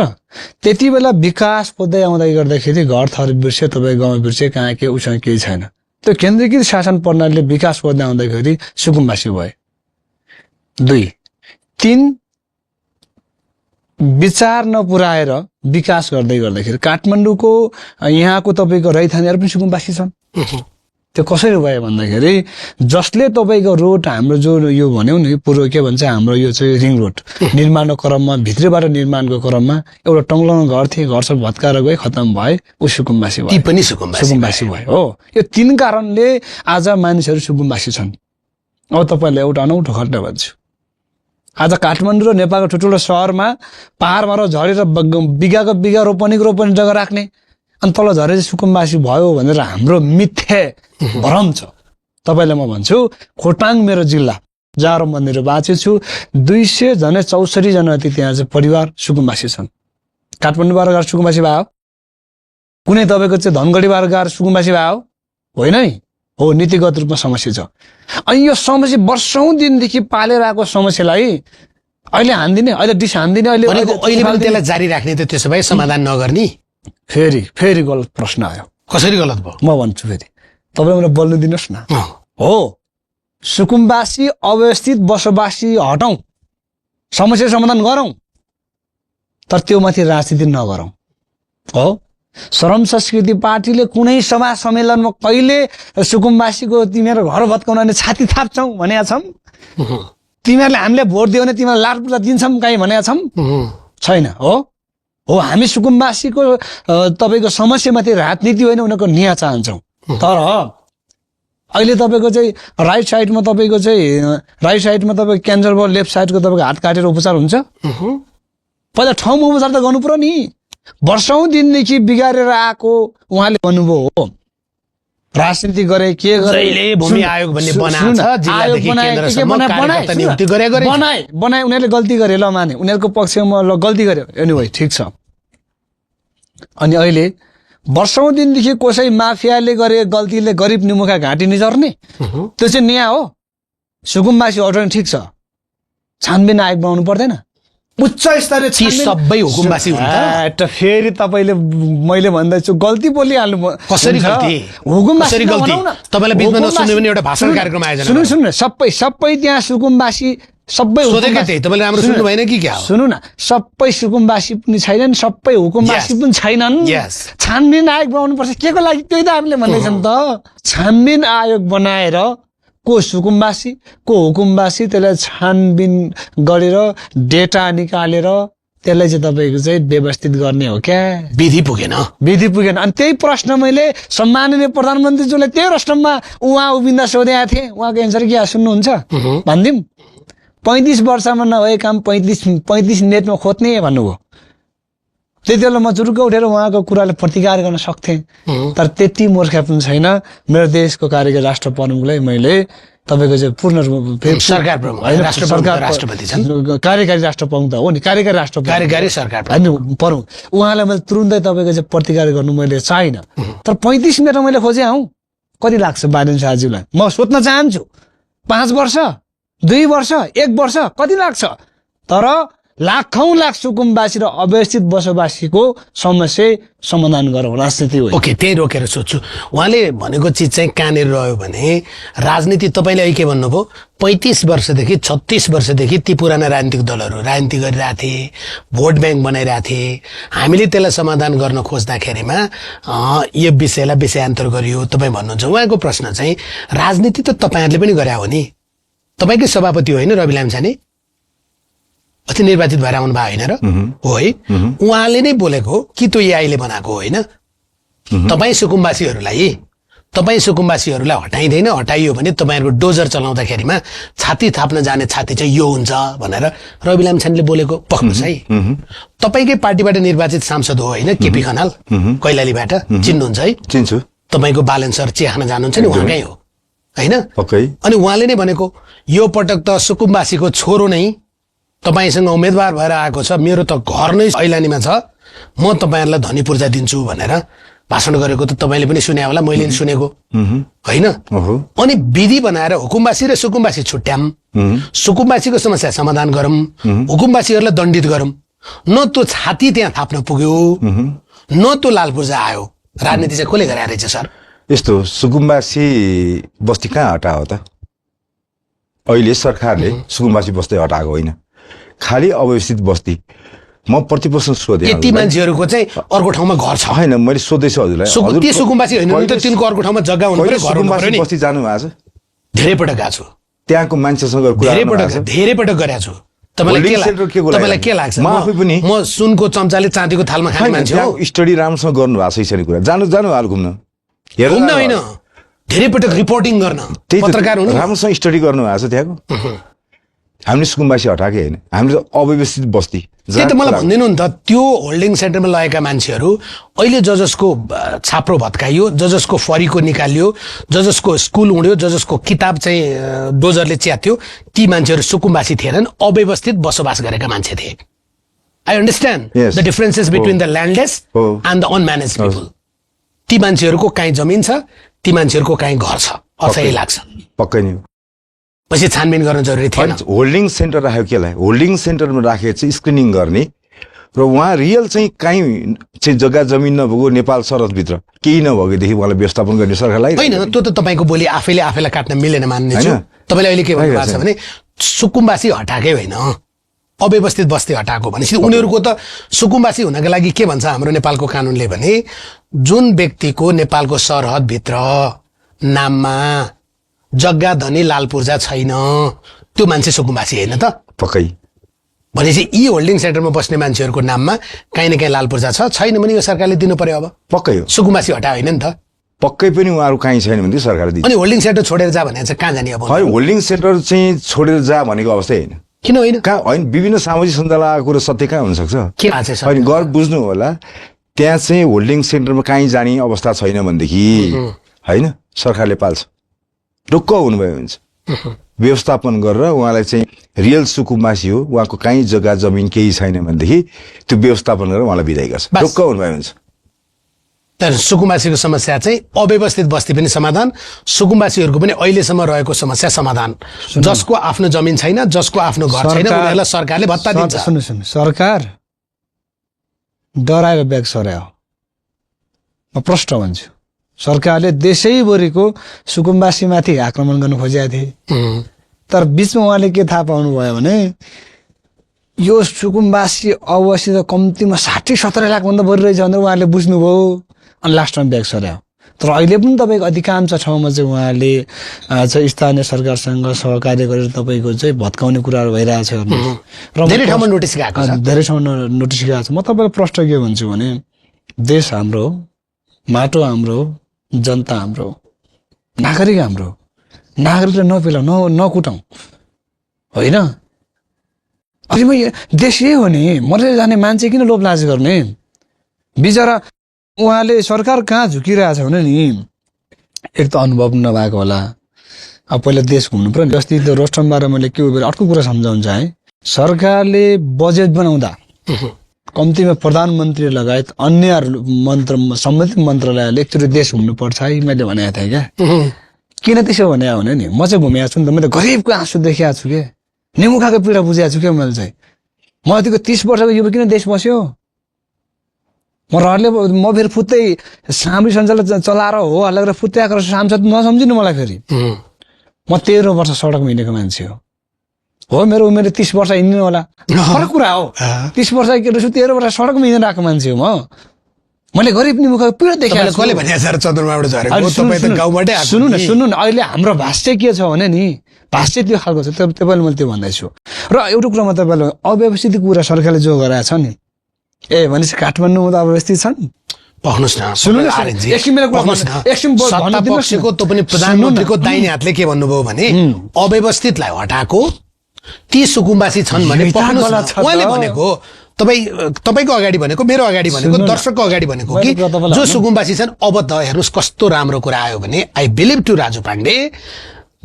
त्यति बेला विकास खोज्दै आउँदै गर्दाखेरि घर थर बिर्से, तपाईँ गाउँ बिर्से, कहाँ के उसँग केही छैन। त्यो केन्द्रीकृत शासन प्रणालीले विकास खोज्दै आउँदाखेरि सुकुम्बासी भए। 2, 3 विचार नपुर्याएर विकास गर्दै गर्दाखेरि काठमाडौँको यहाँको तपाईँको रैथानेहरू पनि सुकुम्बासी छन्। त्यो कसरी भयो भन्दाखेरि जसले तपाईँको रोड हाम्रो जो यो भन्यौ नि पूर्व के भन्छ हाम्रो यो चाहिँ रिङ रोड निर्माणको क्रममा भित्रबाट निर्माणको क्रममा एउटा टङ्ग्लाउने घर थिए, घर सब भत्काएर गए, खत्तम भए, ऊ सुकुम्बासी भयो। पनि सुकुम्बासी भयो हो। यो 3 कारणले आज मानिसहरू सुकुम्बासी छन्। अब तपाईँलाई एउटा अनौठो घटना भन्छु। आज काठमाडौँ र नेपालको ठुल्ठुलो सहरमा पहाडमा झरेर बिघा रोपनी जग्गा राख्ने अनि तल झरेर सुकुम्बासी भयो भनेर हाम्रो मिथ्या भ्रम छ। तपाईँलाई म भन्छु, खोटाङ मेरो जिल्ला जहाँ मन्दिर बाँचे छु, 264 जना जति त्यहाँ चाहिँ परिवार सुकुम्बासी छन्। काठमाडौँबाट गएर सुकुम्बासी भयो? कुनै तपाईँको चाहिँ धनगढीबाट गएर सुकुम्बासी भयो? होइन नि हो। नीतिगत रूपमा समस्या छ। अनि यो समस्या वर्षौं दिनदेखि पालेर आएको समस्यालाई अहिले हान्दिने, अहिले डिस हान्दिने, अहिले पनि त्यसलाई जारी राख्ने त त्यसो भए समाधान नगर्ने? फेरि गलत प्रश्न आयो। कसरी गलत भयो? म भन्छु फेरि, तपाईँले मलाई बोल्नु दिनुहोस् न। हो, सुकुम्बासी अव्यवस्थित बसोबासी हटौं, समस्या समाधान गरौं, तर त्यो माथि राजनीति नगरौं। हो, श्रम संस्कृति पार्टीले कुनै सभा सम्मेलनमा कहिले सुकुम्बासीको तिमीहरू घर भत्काउन छाती थाप्छौ भनेका छौं? तिमीहरूले हामीले भोट दियो भने तिमीलाई लाट पूजा दिन्छौं कहीँ भनेका छौं? छैन। हो, हामी सुकुम्बासीको तपाईँको समस्यामाथि राजनीति होइन, उनीहरूको न्याय चाहन्छौँ। तर अहिले तपाईँको चाहिँ राइट साइडमा तपाईँको क्यान्सर भयो, लेफ्ट साइडको तपाईँको हात काटेर उपचार हुन्छ? पहिला ठाउँमा उपचार त गर्नु पर्यो नि। वर्षौं दिनदेखि बिगारेर आएको उहाँले भन्नुभयो हो, राजनीति गरे के गरे, भूमि आयोग भन्ने बनाए उनीहरूले गल्ती गरे, ल माने उनीहरूको पक्षमा ल गल्ती गर्यो, एनिवे ठिक छ। अनि अहिले वर्षौं दिनदेखि कसै माफियाले गरे गल्तीले गरिब निमुखा घाँटी निचर्ने, त्यो चाहिँ न्याय हो? सुकुम्बासी हटाउने ठिक छ, छानबिन आयोग बनाउनु पर्दैन? उच्च स्तरीय सबै हुकुमबासी हुन्छ। फेरि तपाईँले मैले भन्दैछु गल्ती बोलिहाल्नु। कसरी गल्ती? हुकुमबासी तपाईँलाई बिचमा नसुन्ने पनि एउटा भाषण कार्यक्रम आयोजना सुन्नु सबै त्यहाँ सुकुम्बासी सबै तपाईँले राम्रो सुन्नु भएन कि क्या? सुन्नु न, सबै सुकुम्बासी पनि छैनन्, सबै हुकुमबासी पनि छैनन्। छानबिन आयोग बनाउनु पर्छ। के को लागि? त्यही त हामीले भन्दैछौँ त। छानबिन आयोग बनाएर को सुकुम्बासी को हुकुमबासी त्यसलाई छानबिन गरेर डेटा निकालेर त्यसलाई चाहिँ तपाईँको चाहिँ व्यवस्थित गर्ने हो क्या? विधि पुगेन। अनि त्यही प्रश्न मैले सम्माननीय प्रधानमन्त्रीज्यूलाई त्यही प्रश्नमा उहाँ उभिँदा सोधेका थिएँ। उहाँको एन्सर के सुन्नुहुन्छ भनिदिउँ? 35 वर्षमा नभए काम 35 मिनटमा खोज्ने भन्नुभयो। त्यति बेला म जुरुक्क उठेर उहाँको कुराले प्रतिकार गर्न सक्थेँ, तर त्यति मूर्ख पनि छैन। मेरो देशको कार्यकारी राष्ट्र प्रमुखलाई मैले तपाईँको चाहिँ पूर्ण रूपमा सरकार प्रमुख राष्ट्रपति छन्, कार्यकारी राष्ट्र प्रमुख त हो नि, कार्यकारी सरकार प्रमुख, उहाँलाई मैले तुरुन्तै तपाईँको चाहिँ प्रतिकार गर्नु मैले चाहिनँ। तर 35 मिनटमा मैले खोजेँ हौ। कति लाग्छ बालेन शाहज्यूलाई? म सोध्न चाहन्छु, 5 वर्ष, 2 वर्ष, 1 वर्ष कति लाग्छ? तर लाखौं लाख सुकुम्बासी र अव्यवस्थित बसोबासीको समस्या समाधान गरौँ, राजनीति हो। ओके, त्यही रोकेर सोध्छु। उहाँले भनेको चिज चाहिँ कहाँनिर रह्यो भने राजनीति। तपाईँले अहिले के भन्नुभयो? 35 वर्षदेखि 36 वर्षदेखि ती पुराना राजनीतिक दलहरू राजनीति गरिरहेको थिए, भोट ब्याङ्क बनाइरहेको थिए। हामीले त्यसलाई समाधान गर्न खोज्दाखेरिमा यो विषयलाई विषयान्तर गरियो तपाईँ भन्नुहुन्छ। उहाँको प्रश्न चाहिँ राजनीति त तपाईँहरूले पनि गरे हो नि, तपाईँकै सभापति होइन रवि लामिछाने, अस्ति निर्वाचित भएर आउनु भयो होइन र? हो है, उहाँले नै बोलेको हो कि त्यो एआईले बनाएको होइन। तपाईँ सुकुम्बासीहरूलाई हटाइँदैन, हटाइयो भने तपाईँहरूको डोजर चलाउँदाखेरिमा छाती थाप्न जाने छाती चाहिँ यो हुन्छ भनेर रवि लामिछानेले बोलेको पक्नुहोस् है। तपाईँकै पार्टीबाट निर्वाचित सांसद हो होइन, केपी खनाल, कैलालीबाट, चिन्नुहुन्छ है? चिन्छु। तपाईँको बालन सर चिया खान जानुहुन्छ नि, उहाँकै हो होइन? पक्कै। अनि उहाँले नै भनेको यो पटक त सुकुम्बासीको छोरो नै तपाईँसँग उम्मेदवार भएर आएको छ, मेरो त घर नै ऐलानीमा छ, म तपाईँहरूलाई धनी पूर्जा दिन्छु भनेर भाषण गरेको त तपाईँले पनि सुने होला, मैले पनि सुनेको होइन? अनि विधि बनाएर हुकुमबासी र सुकुम्बासी छुट्याम, सुकुम्बासीको समस्या समाधान गरौँ, हुकुमबासीहरूलाई दण्डित गरौँ। न त्यो छाती त्यहाँ थाप्न पुग्यो, न त्यो लाल पूर्जा आयो। राजनीति चाहिँ कसले गरे रहेछ सर? यस्तो सुकुम्बासी बस्ती कहाँ हटायो त? अहिले सरकारले सुकुम्बासी बस्ती हटाएको होइन, खालि अव्यवस्थित बस्ती। म प्रतिप्रश्न सोधेँ, यति मान्छेहरूको चाहिँ अर्को ठाउँमा घर छ होइन? मैले सोध्दैछु हजुरलाई, ती सुकुम्बासी होइन भने त तिनको अर्को ठाउँमा जग्गा हुनु पर्यो, घर हुनु पर्यो नि। बस्ती जानु भएको छ? धेरै पटक गएको छु, त्यहाँको मान्छेसँग धेरै पटक गरेको छु। तपाईँलाई के लाग्छ? म सुनको चम्चाले चाँदीको थालमा खाने मान्छे हो। स्टडी राम्रोसँग गर्नु भएको छ छैन कुरा, जानु हाल घुम्न होइन, धेरै पटक रिपोर्टिङ गर्न, पत्रकार हुनु, राम्रोसँग स्टडी गर्नु भएको छ त्यहाँको। हामीले सुकुम्बासी हटाएकै होइन, हामीले अव्यवस्थित बस्ती। त्यही त मलाई भन्दिनु नि त, त्यो होल्डिङ सेन्टरमा लगेका मान्छेहरू अहिले जसको छाप्रो भत्काइयो, जसको फरीको निकालियो, जसको स्कुल उड्यो, जसको किताब चाहिँ डोजरले च्यात्यो, ती मान्छेहरू सुकुम्बासी थिएनन्, अव्यवस्थित बसोबास गरेका मान्छे थिए। I understand the differences between the landless and the unmanaged people. ती मान्छेहरूको काहीँ जमिन छ, ती मान्छेहरूको काहीँ घर छ, अचै लाग्छ। पक्कै नि पछि छानबिन गर्न जरुरी थिएन। होल्डिङ सेन्टर राख्यो केलाई? होल्डिङ सेन्टरमा राखेर चाहिँ स्क्रिनिङ गर्ने र उहाँ रियल चाहिँ काहीँ चाहिँ जग्गा जमिन नभएको नेपाल सरहदभित्र केही नभएकोदेखि उहाँलाई व्यवस्थापन गर्ने सरकारलाई होइन। त्यो त तपाईँको बोली आफैलाई काट्न मिलेन मान्नेछु। तपाईँले अहिले के भन्नुभएको छ भने सुकुम्बासी हटाएकै होइन, अव्यवस्थित बस्ती हटाएको भनेपछि उनीहरूको त सुकुम्बासी हुनका लागि के भन्छ हाम्रो नेपालको कानुनले भने जुन व्यक्तिको नेपालको सरहदभित्र नाममा जग्गा धनी लाल पूर्जा छैन त्यो मान्छे सुकुम्बासी होइन त? पक्कै। भनेपछि यी होल्डिङ सेन्टरमा बस्ने मान्छेहरूको नाममा काहीँ न काहीँ लाल पूर्जा छैन भने यो सरकारले दिनु पर्यो। अब पक्कै हो, सुकुम्बासी हटायो होइन नि त? पक्कै पनि उहाँहरू काहीँ छैन भने सरकारले दिन्छ। अनि होल्डिङ सेन्टर छोडेर जा भने चाहिँ कहाँ जाने? अब होल्डिङ सेन्टर चाहिँ छोडेर जा भनेको अवस्था होइन। किन होइन? कहाँ होइन, विभिन्न सामाजिक सञ्जाल आएको कुरो सत्य कहाँ हुनसक्छ? होइन, घर बुझ्नु होला, त्यहाँ चाहिँ होल्डिङ सेन्टरमा काहीँ जाने अवस्था छैन भनेदेखि होइन सरकारले पाल्छ, ढुक्क हुनुभयो हुन्छ। व्यवस्थापन गरेर उहाँलाई चाहिँ रियल सुकुम्बासी हो, उहाँको काहीँ जग्गा जमिन केही छैन भनेदेखि त्यो व्यवस्थापन गरेर उहाँलाई बिदाई गर्छ, ढुक्क हुनुभयो हुन्छ। तर सुकुम्बासीको समस्या चाहिँ अव्यवस्थित बस्ती पनि समाधान, सुकुम्बासीहरूको पनि अहिलेसम्म रहेको समस्या समाधान। जसको आफ्नो जमिन छैन, जसको आफ्नो घर छैन, उनीहरूलाई सरकारले भत्ता दिन्छ। सुन्नु, सरकार डराएर ब्याग सरायो। म प्रष्ट भन्छु, सरकारले देशैभरिको सुकुम्बासीमाथि आक्रमण गर्न खोजेका थिए, तर बिचमा उहाँले के थाहा पाउनु भयो भने यो सुकुम्बासी अवस्थित कम्तीमा 60-70 लाख भन्दा बढी रहेछ भनेर उहाँले बुझ्नुभयो, अनि लास्टमा ब्याग सरायो। तर अहिले पनि तपाईँको अधिकांश ठाउँमा चाहिँ उहाँले चाहिँ स्थानीय सरकारसँग सहकार्य गरेर तपाईँको चाहिँ भत्काउने कुराहरू भइरहेछ र धेरै ठाउँमा नोटिस गएको छ, धेरै ठाउँमा नोटिस गएको छ। म तपाईँलाई प्रष्ट के भन्छु भने देश हाम्रो, माटो हाम्रो, जनता हाम्रो, नागरिक हाम्रो, नागरिकलाई नपेलाउ, नकुटाउँ होइन। अनि म देश यही हो नि, मरेर जाने मान्छे किन लोभ लाज गर्ने? बिचरा उहाँले सरकार कहाँ झुकिरहेछ भने नि एक त अनुभव नभएको होला, अब पहिला देश घुम्नु पर्यो। अस्ति त्यो रोस्टमबाट मैले के अर्को कुरा सम्झाउँछ है, सरकारले बजेट बनाउँदा कम्तीमा प्रधानमन्त्री लगायत अन्य सम्बन्धित मन्त्रालयले एकचोटि देश घुम्नुपर्छ है मैले भनेको थिएँ क्या। किन त्यसो भने नि म चाहिँ घुमेको छु नि त, मैले गरिबको आँसु देखेको छु क्या, निमुखाको पीडा बुझेको छु क्या मैले चाहिँ। म यतिको 30 वर्षको युवा किन देश बस्यो? म फेरि फुत्तै सामरिक सञ्जाल चलाएर हो हल्ला फुत्तै आएको सांसद नसम्झिनु मलाई। फेरि म 13 वर्ष सडकमा हिँडेको मान्छे हो, मेरो उमेर 30 वर्ष हिँड्नु होला, फरक कुरा हो। 30 वर्ष केटो छु, 13 वर्ष सडकमा हिँडेर आएको मान्छे हो म। मैले गरिब निमुखा पीडा तपाईँले देखाएको कसले भने सर चन्द्रमाबाट झरेको अहिले तपाईँ त गाउँबाटै आएको सुन्नु न नि। सुन्नु न अहिले हाम्रो भाष्य के छ भने नि भाष्य त्यो खालको छ तपाईँले मैले त्यो भन्दैछु र एउटा कुरामा तपाईँलाई अव्यवस्थित कुरा सरकारले जो गराएको छ नि भनेपछि काठमाडौँमा त अव्यवस्थित छन् पख्नुहोस् न सुन्नु न, आर्यनजी, एकछिन मेरो कुरा पख्नुहोस् न। एकछिन बोल- सत्ता भन्न दिनुहोस् न। पक्षको त पनि प्रधानमन्त्रीको दाहिने हातले के भन्नुभयो भने अव्यवस्थितलाई हटाएको ती सुकुम्बासी छन् भने यही त पख्नुहोस् न। गलत छ त। उहाँले भनेको तपाईँको अगाडि भनेको मेरो अगाडि भनेको सुन्नु न। दर्शकको अगाडि भनेको कि मैले कुरा तपाईँलाई जो भन्नु। सुकुम्बासी छन् अब त हेर्नुहोस् कस्तो राम्रो कुरा आयो भने I believe to Raju Pandey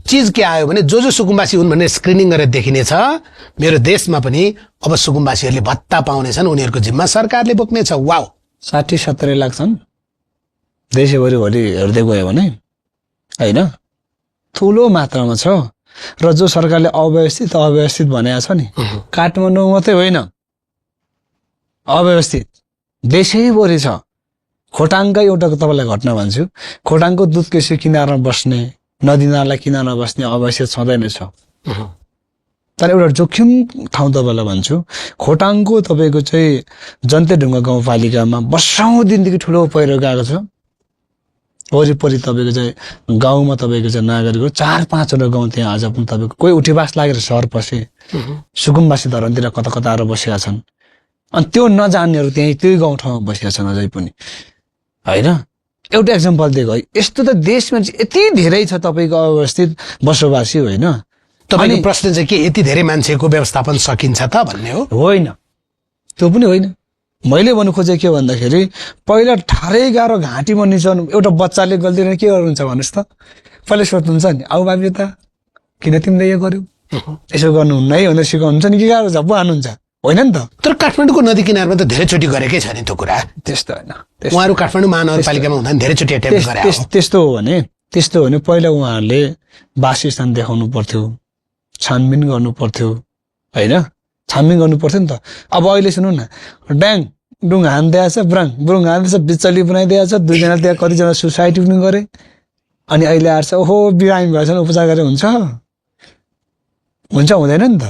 चिज के आयो भने जो सुकुम्बासी हुन् भनेर स्क्रिनिङ गरेर देखिनेछ मेरो देशमा पनि अब सुकुम्बासीहरूले भत्ता पाउनेछन् उनीहरूको जिम्मा सरकारले बोक्नेछ। वाउ 60-70 लाख छन् देशैभरि भोलि हेर्दै गयो भने होइन ठुलो मात्रामा छ र जो सरकारले अव्यवस्थित भनेको छ नि काठमाडौँ मात्रै होइन अव्यवस्थित देशैभरि छ। खोटाङकै एउटा तपाईँलाई घटना भन्छु खोटाङको दुध केसी किनारमा बस्ने नदी नाला किनारमा बस्ने अव्यवस्थित छँदैन छ तर एउटा जोखिम ठाउँ तपाईँलाई भन्छु खोटाङको तपाईँको चाहिँ जन्तेढुङ्गा गाउँपालिकामा वर्षौंदेखि ठुलो पहिरो गएको छ वरिपरि तपाईँको चाहिँ गाउँमा तपाईँको चाहिँ नागरिकहरू 4-5वटा गाउँ त्यहाँ आज पनि तपाईँको कोही उठीवास लागेर सहर पसे सुकुम्बासी धरनतिर कता कता आएर बसेका छन् अनि त्यो नजान्नेहरू त्यही गाउँठाउँमा बसेका छन् अझै पनि होइन एउटा एक्जाम्पल दिएको है यस्तो त देशमा चाहिँ यति धेरै छ तपाईँको अवस्थित बसोबासी होइन तपाईँको प्रश्न चाहिँ के यति धेरै मान्छेको व्यवस्थापन सकिन्छ त भन्ने हो? होइन त्यो पनि होइन मैले भन्नु खोजेको के भन्दाखेरि पहिला ठारै गाह्रो घाँटीमा निचाउनु एउटा बच्चाले गल्ती गरेर के गर्नुहुन्छ भन्नुहोस् त पहिला सोध्नुहुन्छ नि आउ बाबु त किन तिमीले यो गर्यौ यसो गर्नुहुन्न है भनेर सिकाउनुहुन्छ नि के गाह्रो छ पो हान्नुहुन्छ होइन नि त तर काठमाडौँको नदी किनारमा त धेरैचोटि गरेकै छ नि त्यो कुरा। त्यस्तो होइन उहाँहरू काठमाडौँ महानगरपालिकामा हुँदा धेरैचोटि एटेम्प गरे हो। त्यस्तो हो भने पहिला उहाँहरूले वासस्थान देखाउनु पर्थ्यो छानबिन गर्नु पर्थ्यो होइन छानबिन गर्नु पर्थ्यो नि त। अब अहिले सुन्नु न ड्याङ डुङ हानिदिएको छ बुरुङ हानिदिएछ बिचली बनाइदिएको छ दुईजना त्यहाँ कतिजना सुसाइड पनि गरे अनि अहिले आएर चाहिँ ओहो बिरामी भएछ उपचार गरेर हुन्छ हुँदैन नि त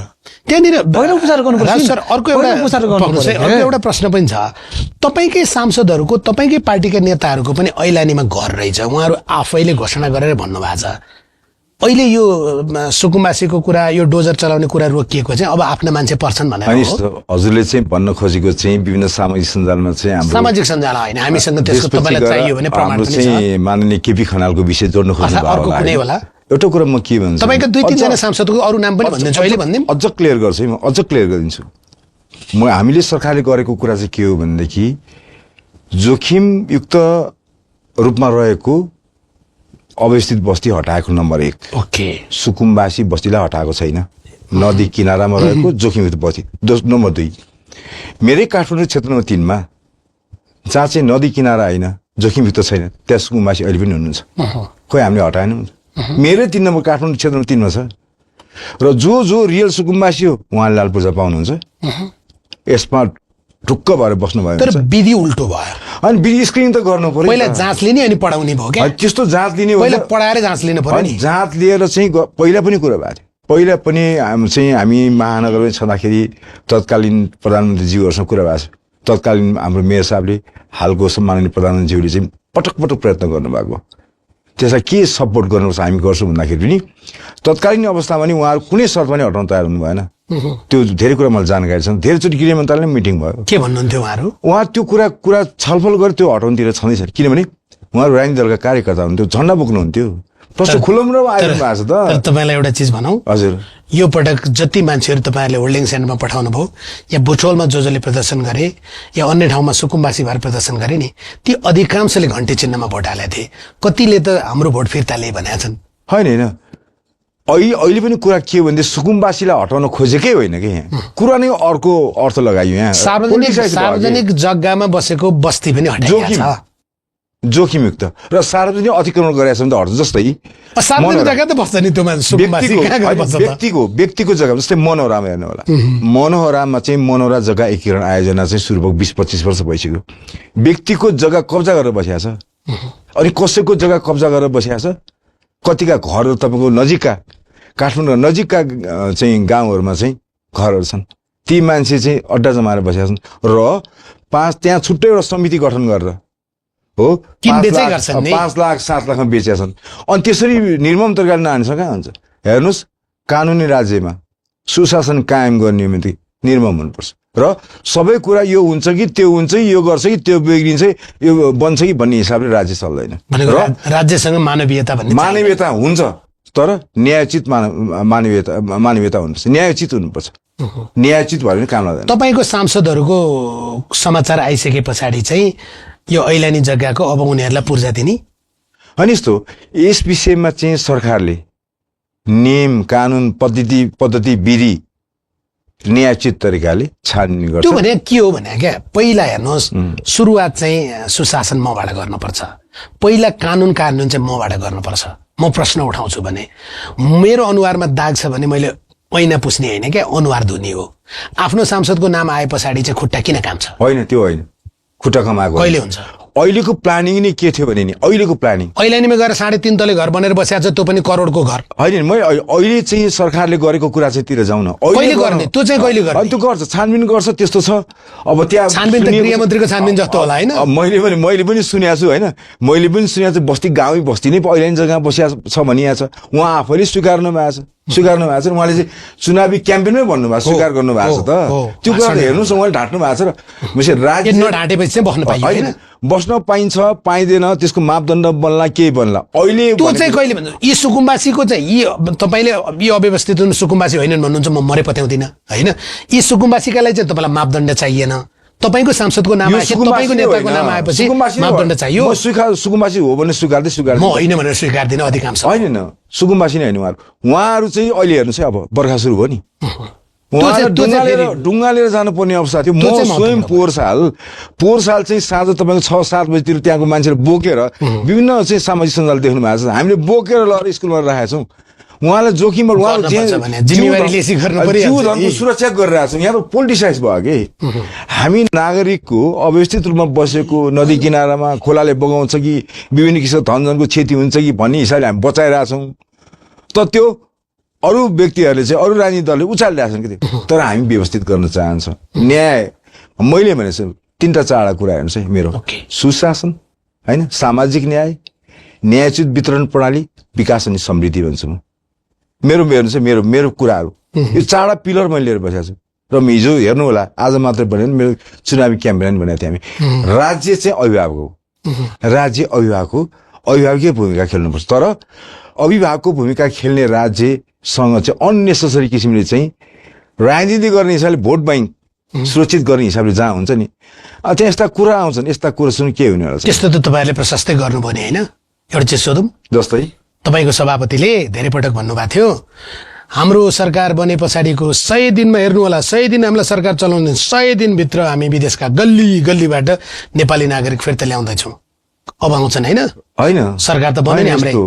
त्यहाँनिर पहिला उपचार गर्नुपर्छ राज सर अर्को एउटा प्रश्न पनि छ तपाईँकै सांसदहरूको तपाईँकै पार्टीका नेताहरूको पनि ऐलानीमा घर रहेछ उहाँहरू आफैले घोषणा गरेर भन्नुभएको छ अहिले यो सुकुम्बासीको कुरा यो डोजर चलाउने कुरा रोकिएको चाहिँ अब आफ्ना मान्छे पर्छन् भनेर अनि हो। हजुरले चाहिँ भन्न खोजेको चाहिँ विभिन्न सामाजिक सञ्जालमा चाहिँ हाम्रो सामाजिक सञ्जाल होइन हामीसँग त्यसको तपाईँलाई चाहियो भने प्रमाण हाम्रो पनि छ। चाहिँ माननीय केपी खनालको विषय जोड्न खोज्नु अथवा अर्को कुनै होला? एउटा कुरा म के भन्छु तपाईँको 2-3 जना सांसदको अरू नाम पनि भनिदिन्छु अहिले भनिदिउँ। अझ क्लियर गर्छु है म अझ क्लियर गरिदिन्छु हामीले सरकारले गरेको कुरा चाहिँ के हो भनेदेखि जोखिमयुक्त रूपमा रहेको अवस्थित बस्ती हटाएको नम्बर 1 ओके सुकुम्बासी बस्तीलाई हटाएको छैन नदी किनारामा रहेको जोखिमयुक्त बस्ती नम्बर 2 मेरै काठमाडौँ क्षेत्र नम्बर 3 मा जहाँ चाहिँ नदी किनारा होइन जोखिमयुक्त छैन त्यहाँ सुकुम्बासी अहिले पनि हुनुहुन्छ खोइ हामीले हटाएनौँ मेरै 3 नम्बर काठमाडौँ क्षेत्र नम्बर 3 मा छ र जो रियल सुकुम्बासी हो उहाँले लाल पूर्जा पाउनुहुन्छ यसमा ढुक्क भएर बस्नु भयो तर विधि उल्टो भयो अनि विधि स्क्रिनिङ त गर्नु पर्यो पहिला जाँच लिने अनि पढाउने भयो क्या त्यस्तो जाँच लिने हो पहिला पढाएर जाँच लिनु पर्यो नि जाँच लिएर चाहिँ पहिला पनि कुरा भएको थियो पहिला पनि हामी महानगरमा छँदाखेरि तत्कालीन प्रधानमन्त्रीज्यूहरूसँग कुरा भएको छ तत्कालीन हाम्रो मेयर साहबले हालको सम्माननीय प्रधानमन्त्रीज्यूले चाहिँ पटक प्रयत्न गर्नुभएको त्यसलाई के सपोर्ट गर्नुपर्छ हामी गर्छौँ भन्दाखेरि पनि तत्कालीन अवस्थामा नि उहाँहरू कुनै शर्त पनि हटाउन तयार हुनु भएन त्यो धेरै कुरा मलाई जानकारी छ धेरैचोटि गृह मन्त्रालयमा मिटिङ भयो के भन्नुहुन्थ्यो उहाँ त्यो कुरा छलफल गरेर त्यो हटाउनुतिर छँदैछ किनभने उहाँहरू राजनीतिक दलका कार्यकर्ता हुनुहुन्थ्यो झन्डा बोक्नुहुन्थ्यो प्रश्न खुलम र आइरहनु भएको छ तर तपाईँलाई एउटा चिज भनौँ हजुर यो पटक जति मान्छेहरू तपाईँहरूले होल्डिङ सेन्टरमा पठाउनु भयो या बुटोलमा जसले प्रदर्शन गरे या अन्य ठाउँमा सुकुम्बासी भएर प्रदर्शन गरे नि ती अधिकांशले घन्टी चिन्हमा भोट हालेका थिए कतिले त हाम्रो भोट फिर्ता लिए भनेका छन् होइन अहिले पनि कुरा के हो भने सुकुम्बासीलाई हटाउन खोजेकै होइन कि यहाँ कुरा नै अर्को अर्थ लगाइयो यहाँ सार्वजनिक जग्गामा बसेको बस्ती पनि हटाइएको छ जोखिमयुक्त र सार्वजनिक अतिक्रमण गरेका छन् त हट्छ जस्तै सार्वजनिक जग्गा त बस्छ नि त्यो मान्छे व्यक्तिको जग्गा जस्तै मनोहरामा हेर्नु होला मनोहरामा चाहिँ मनोहरा जग्गा एकीकरण आयोजना चाहिँ सुरु भयो 20-25 वर्ष भइसक्यो व्यक्तिको जग्गा कब्जा गरेर बसेको छ अनि कसैको जग्गा कब्जा गरेर बसेको छ कतिका घरहरू तपाईँको नजिकका काठमाडौँ नजिकका चाहिँ गाउँहरूमा चाहिँ घरहरू छन् ती मान्छे चाहिँ अड्डा जमाएर बसेका छन् र त्यहाँ छुट्टै एउटा समिति गठन गरेर हो किन बेचै गर्छन् नि 5 लाख 7 लाखमा बेचेका छन् अनि त्यसरी निर्मम तरिकाले नहान्छ कहाँ हुन्छ हेर्नुस् कानुनी राज्यमा सुशासन कायम गर्ने निमित्त निर्मम हुनुपर्छ र सबै कुरा यो हुन्छ कि त्यो हुन्छ कि यो गर्छ कि त्यो बिग्रिन्छ यो बन्छ कि भन्ने हिसाबले राज्य चल्दैन राज्यसँग मानवीयता भन्ने मानवीयता हुन्छ तर न्यायोचित मानवीयता हुनुपर्छ न्यायोचित हुनुपर्छ न्यायोचित भयो भने काम लाग्दैन तपाईको सांसदहरूको समाचार आइसके पछाडि चाहिँ यो ऐलानी जग्गाको अब उनीहरूलाई पूर्जा दिने अनि यस्तो यस विषयमा चाहिँ सरकारले नियम कानुन पद्धति विधि न्यायोचित तरिकाले छानबिन गर्छ त्यो भने के हो भने क्या पहिला हेर्नुहोस् सुरुवात चाहिँ सुशासन मबाट गर्नुपर्छ पहिला कानुन चाहिँ मबाट गर्नुपर्छ म प्रश्न उठाउँछु भने मेरो अनुहारमा दाग छ भने मैले ऐना पुस्ने होइन क्या अनुहार धुने हो आफ्नो सांसदको नाम आए पछाडि चाहिँ खुट्टा किन काम्छ होइन त्यो होइन खुट्टा कमाएको कहिले हुन्छ अहिलेको प्लानिङ नै के थियो भने नि अहिलेको प्लानिङ ऐलानीमा गएर 3.5 तले घर बनेर बसेको छ त्यो पनि करोडको घर होइन म अहिले चाहिँ सरकारले गरेको कुरा चाहिँ तिर जाउँ न कहिले गर्ने त्यो चाहिँ कहिले गर्ने त्यो गर्छ छानबिन गर्छ त्यस्तो छ अब त्यहाँ छानबिन त गृहमन्त्रीको छानबिन जस्तो होला हैन मैले पनि सुनेको छु हैन मैले पनि सुनेको छु बस्ती गाउँ बस्ती नै ऐलानी जग्गामा बसिया छ भनिया छ उहाँ आफैले स्वीकार्नु भएको छ उहाँले चाहिँ चुनावी क्याम्पेनमै भन्नुभएको स्वीकार गर्नुभएको छ त त्यो कुरा हेर्नुहोस् उहाँले ढाँट्नु भएको छ र राज्य नढाँटेपछि चाहिँ बस्न पाइदैन बस्न पाइन्छ पाइँदैन त्यसको मापदण्ड बन्ला केही बन्ला अहिले त्यो चाहिँ कहिले भन्नु यी सुकुम्बासीको चाहिँ यी तपाईले यी अव्यवस्थित सुकुम्बासी होइनन् भन्नुहुन्छ म मरे पत्याउँदिन हैन यी सुकुम्बासीका लागि चाहिँ तपाईलाई मापदण्ड चाहिएन तपाईको सांसदको नाम आएपछि तपाईको नेताको नाम आएपछि मापदण्ड चाहियो म सुकुम्बासी हो भने स्वीकार्दै म होइन भनेर स्वीकार्दिन अधिकांश होइन सुकुम्बासी नै होइन उहाँहरू चाहिँ अहिले हेर्नुहोस् है अब बर्खा सुरु भयो नि डुङ्गा लिएर जानुपर्ने अवस्था थियो म स्वयं पोहोर साल चाहिँ साँझ तपाईँको 6-7 बजीतिर त्यहाँको मान्छेले बोकेर विभिन्न चाहिँ सामाजिक सञ्जाल देख्नु भएको छ हामीले बोकेर लगेर स्कुलमा राखेका छौँ उहाँलाई जोखिम जीवधनको सुरक्षा गरिरहेको छौँ यहाँ त पोलिटिसाइज भयो कि हामी नागरिकको अव्यवस्थित रूपमा बसेको नदी किनारामा खोलाले बगाउँछ कि विभिन्न किसिमको धनजनको क्षति हुन्छ कि भन्ने हिसाबले हामी बचाइरहेछौँ त त्यो अरू व्यक्तिहरूले चाहिँ अरू राजनीतिक दलले उचालिरहेछन् कि तर हामी व्यवस्थित गर्न चाहन्छौँ न्याय मैले भनेको छु 3-4 कुरा हेर्नुहोस् है मेरो सुशासन होइन सामाजिक न्याय न्यायोचित वितरण प्रणाली विकास अनि समृद्धि भन्छु म मेरो हेर्नुहोस् है मेरो कुराहरू यो 4 पिलर मैले लिएर बसेको छु र हिजो हेर्नु होला आज मात्रै भने मेरो चुनावी क्याम्पेन भनेको थिएँ हामी राज्य चाहिँ अभिभावककै भूमिका खेल्नुपर्छ तर अभिभावकको भूमिका खेल्ने राज्यसँग चाहिँ अननेसेसरी किसिमले चाहिँ राजनीति गर्ने हिसाबले भोट बैंक सुरक्षित गर्ने हिसाबले जहाँ हुन्छ नि त्यहाँ यस्ता कुरा आउँछन् यस्ता कुरा सुन के हुने होला त्यस्तो त तपाईहरुले प्रशस्तै गर्नुभयो नि हैन एउटा चिज सोधौं जस्तै तपाईको सभापतिले धेरै पटक भन्नुभएको थियो हाम्रो सरकार बने पछाडिको 100 दिनमा हेर्नु होला 100 दिन हामीलाई सरकार चलाउने 100 दिन भित्र हामी विदेशका गल्लीबाट नेपाली नागरिक फिर्ता ल्याउँदै छौं अब आउँछन् हैन सरकार त बन्यो नि हाम्रो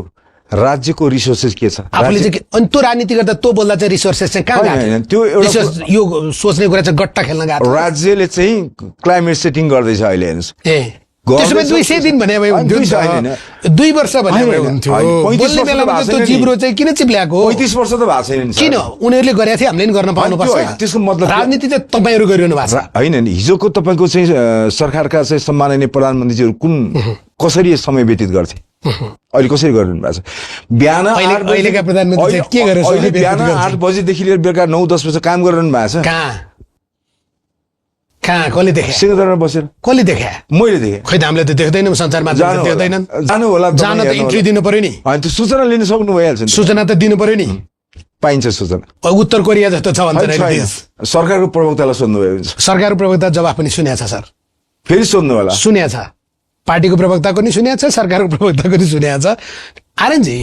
राज्यको रिसोर्सेस के छ आफूले चाहिँ अनि त्यो राजनीति गर्दा त्यो बोल्दा चाहिँ रिसोर्सेस चाहिँ कहाँ गयो त्यो एउटा यो सोच्ने कुरा चाहिँ गट्टा खेल्न गएको राज्यले चाहिँ क्लाइमेट सेटिङ गर्दैछ अहिले हेर्नुस् त्यसमा 200 दिन भने भए हुन्थ्यो 2 वर्ष भने भए हुन्थ्यो बोल्ने बेलामा त्यो जिब्रो चाहिँ किन चिप्ल्याएको 35 वर्ष त भएको छैन किन उनीहरूले गरेको थियो हामीले नि गर्न पाउनुपर्छ त्यसको मतलब राजनीति चाहिँ तपाईहरु गरिरहनु भएको छ हैन नि हिजोको तपाईको चाहिँ सरकारका चाहिँ सम्माननीय प्रधानमन्त्रीज्यू कुन कसरी समय व्यतीत गर्थे अहिले कसरी गरिरहनु भएको छ बिहान अहिलेका प्रधानमन्त्री के गरेर बिहान 8 बजेदेखि लिएर बेलुका 9-10 बजे काम गरिरहनु भएको छ कहाँ कसले देखे सिंहदरबारमा बसेर कसले देखे मैले देखेँ खै त हामीले त देख्दैनौँ संचार माध्यममा देख्दैनन् जानु होला जान त इन्ट्री दिनु पर्यो नि अनि त्यो सूचना लिन सक्नु भइहाल्छ नि सूचना त दिनु पर्यो नि पाइन्छ सूचना उत्तर कोरिया जस्तो छ भन्छ सरकारको प्रवक्तालाई सोध्नु भयो हुन्छ सरकारको प्रवक्ता जवाफ पनि सुनेको छ सर फेरि सोध्नु होला सुनेको छ पार्टीको प्रवक्ताको नि सुनेको छ सरकारको प्रवक्ताको नि सुनेको छ आर्यनजी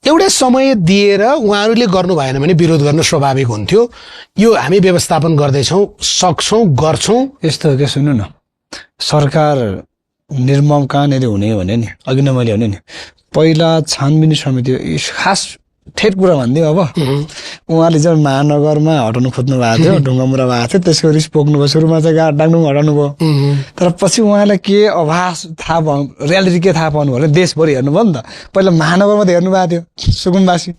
एउटा समय दिएर उहाँहरूले गर्नु भएन भने विरोध गर्न स्वाभाविक हुन्थ्यो यो हामी व्यवस्थापन गर्दैछौँ सक्छौँ गर्छौँ यस्तो के सुन्नु न सरकार निर्मम कहाँनिर हुने भने नि अघि नै मैले भने नि पहिला छानबिन समिति खास ठेट कुरा भनिदिउँ अब उहाँले चाहिँ महानगरमा हटाउनु खोज्नु भएको थियो ढुङ्गामुरा भएको थियो त्यसको रिस पोख्नु भयो सुरुमा चाहिँ गाड डाङ्डुङ हटाउनु भयो तर पछि उहाँलाई के आभास थाहा भयो रियालिटी के थाहा पाउनु भयो भने देशभरि हेर्नुभयो नि त पहिला महानगरमा त हेर्नु भएको थियो सुकुम्बासी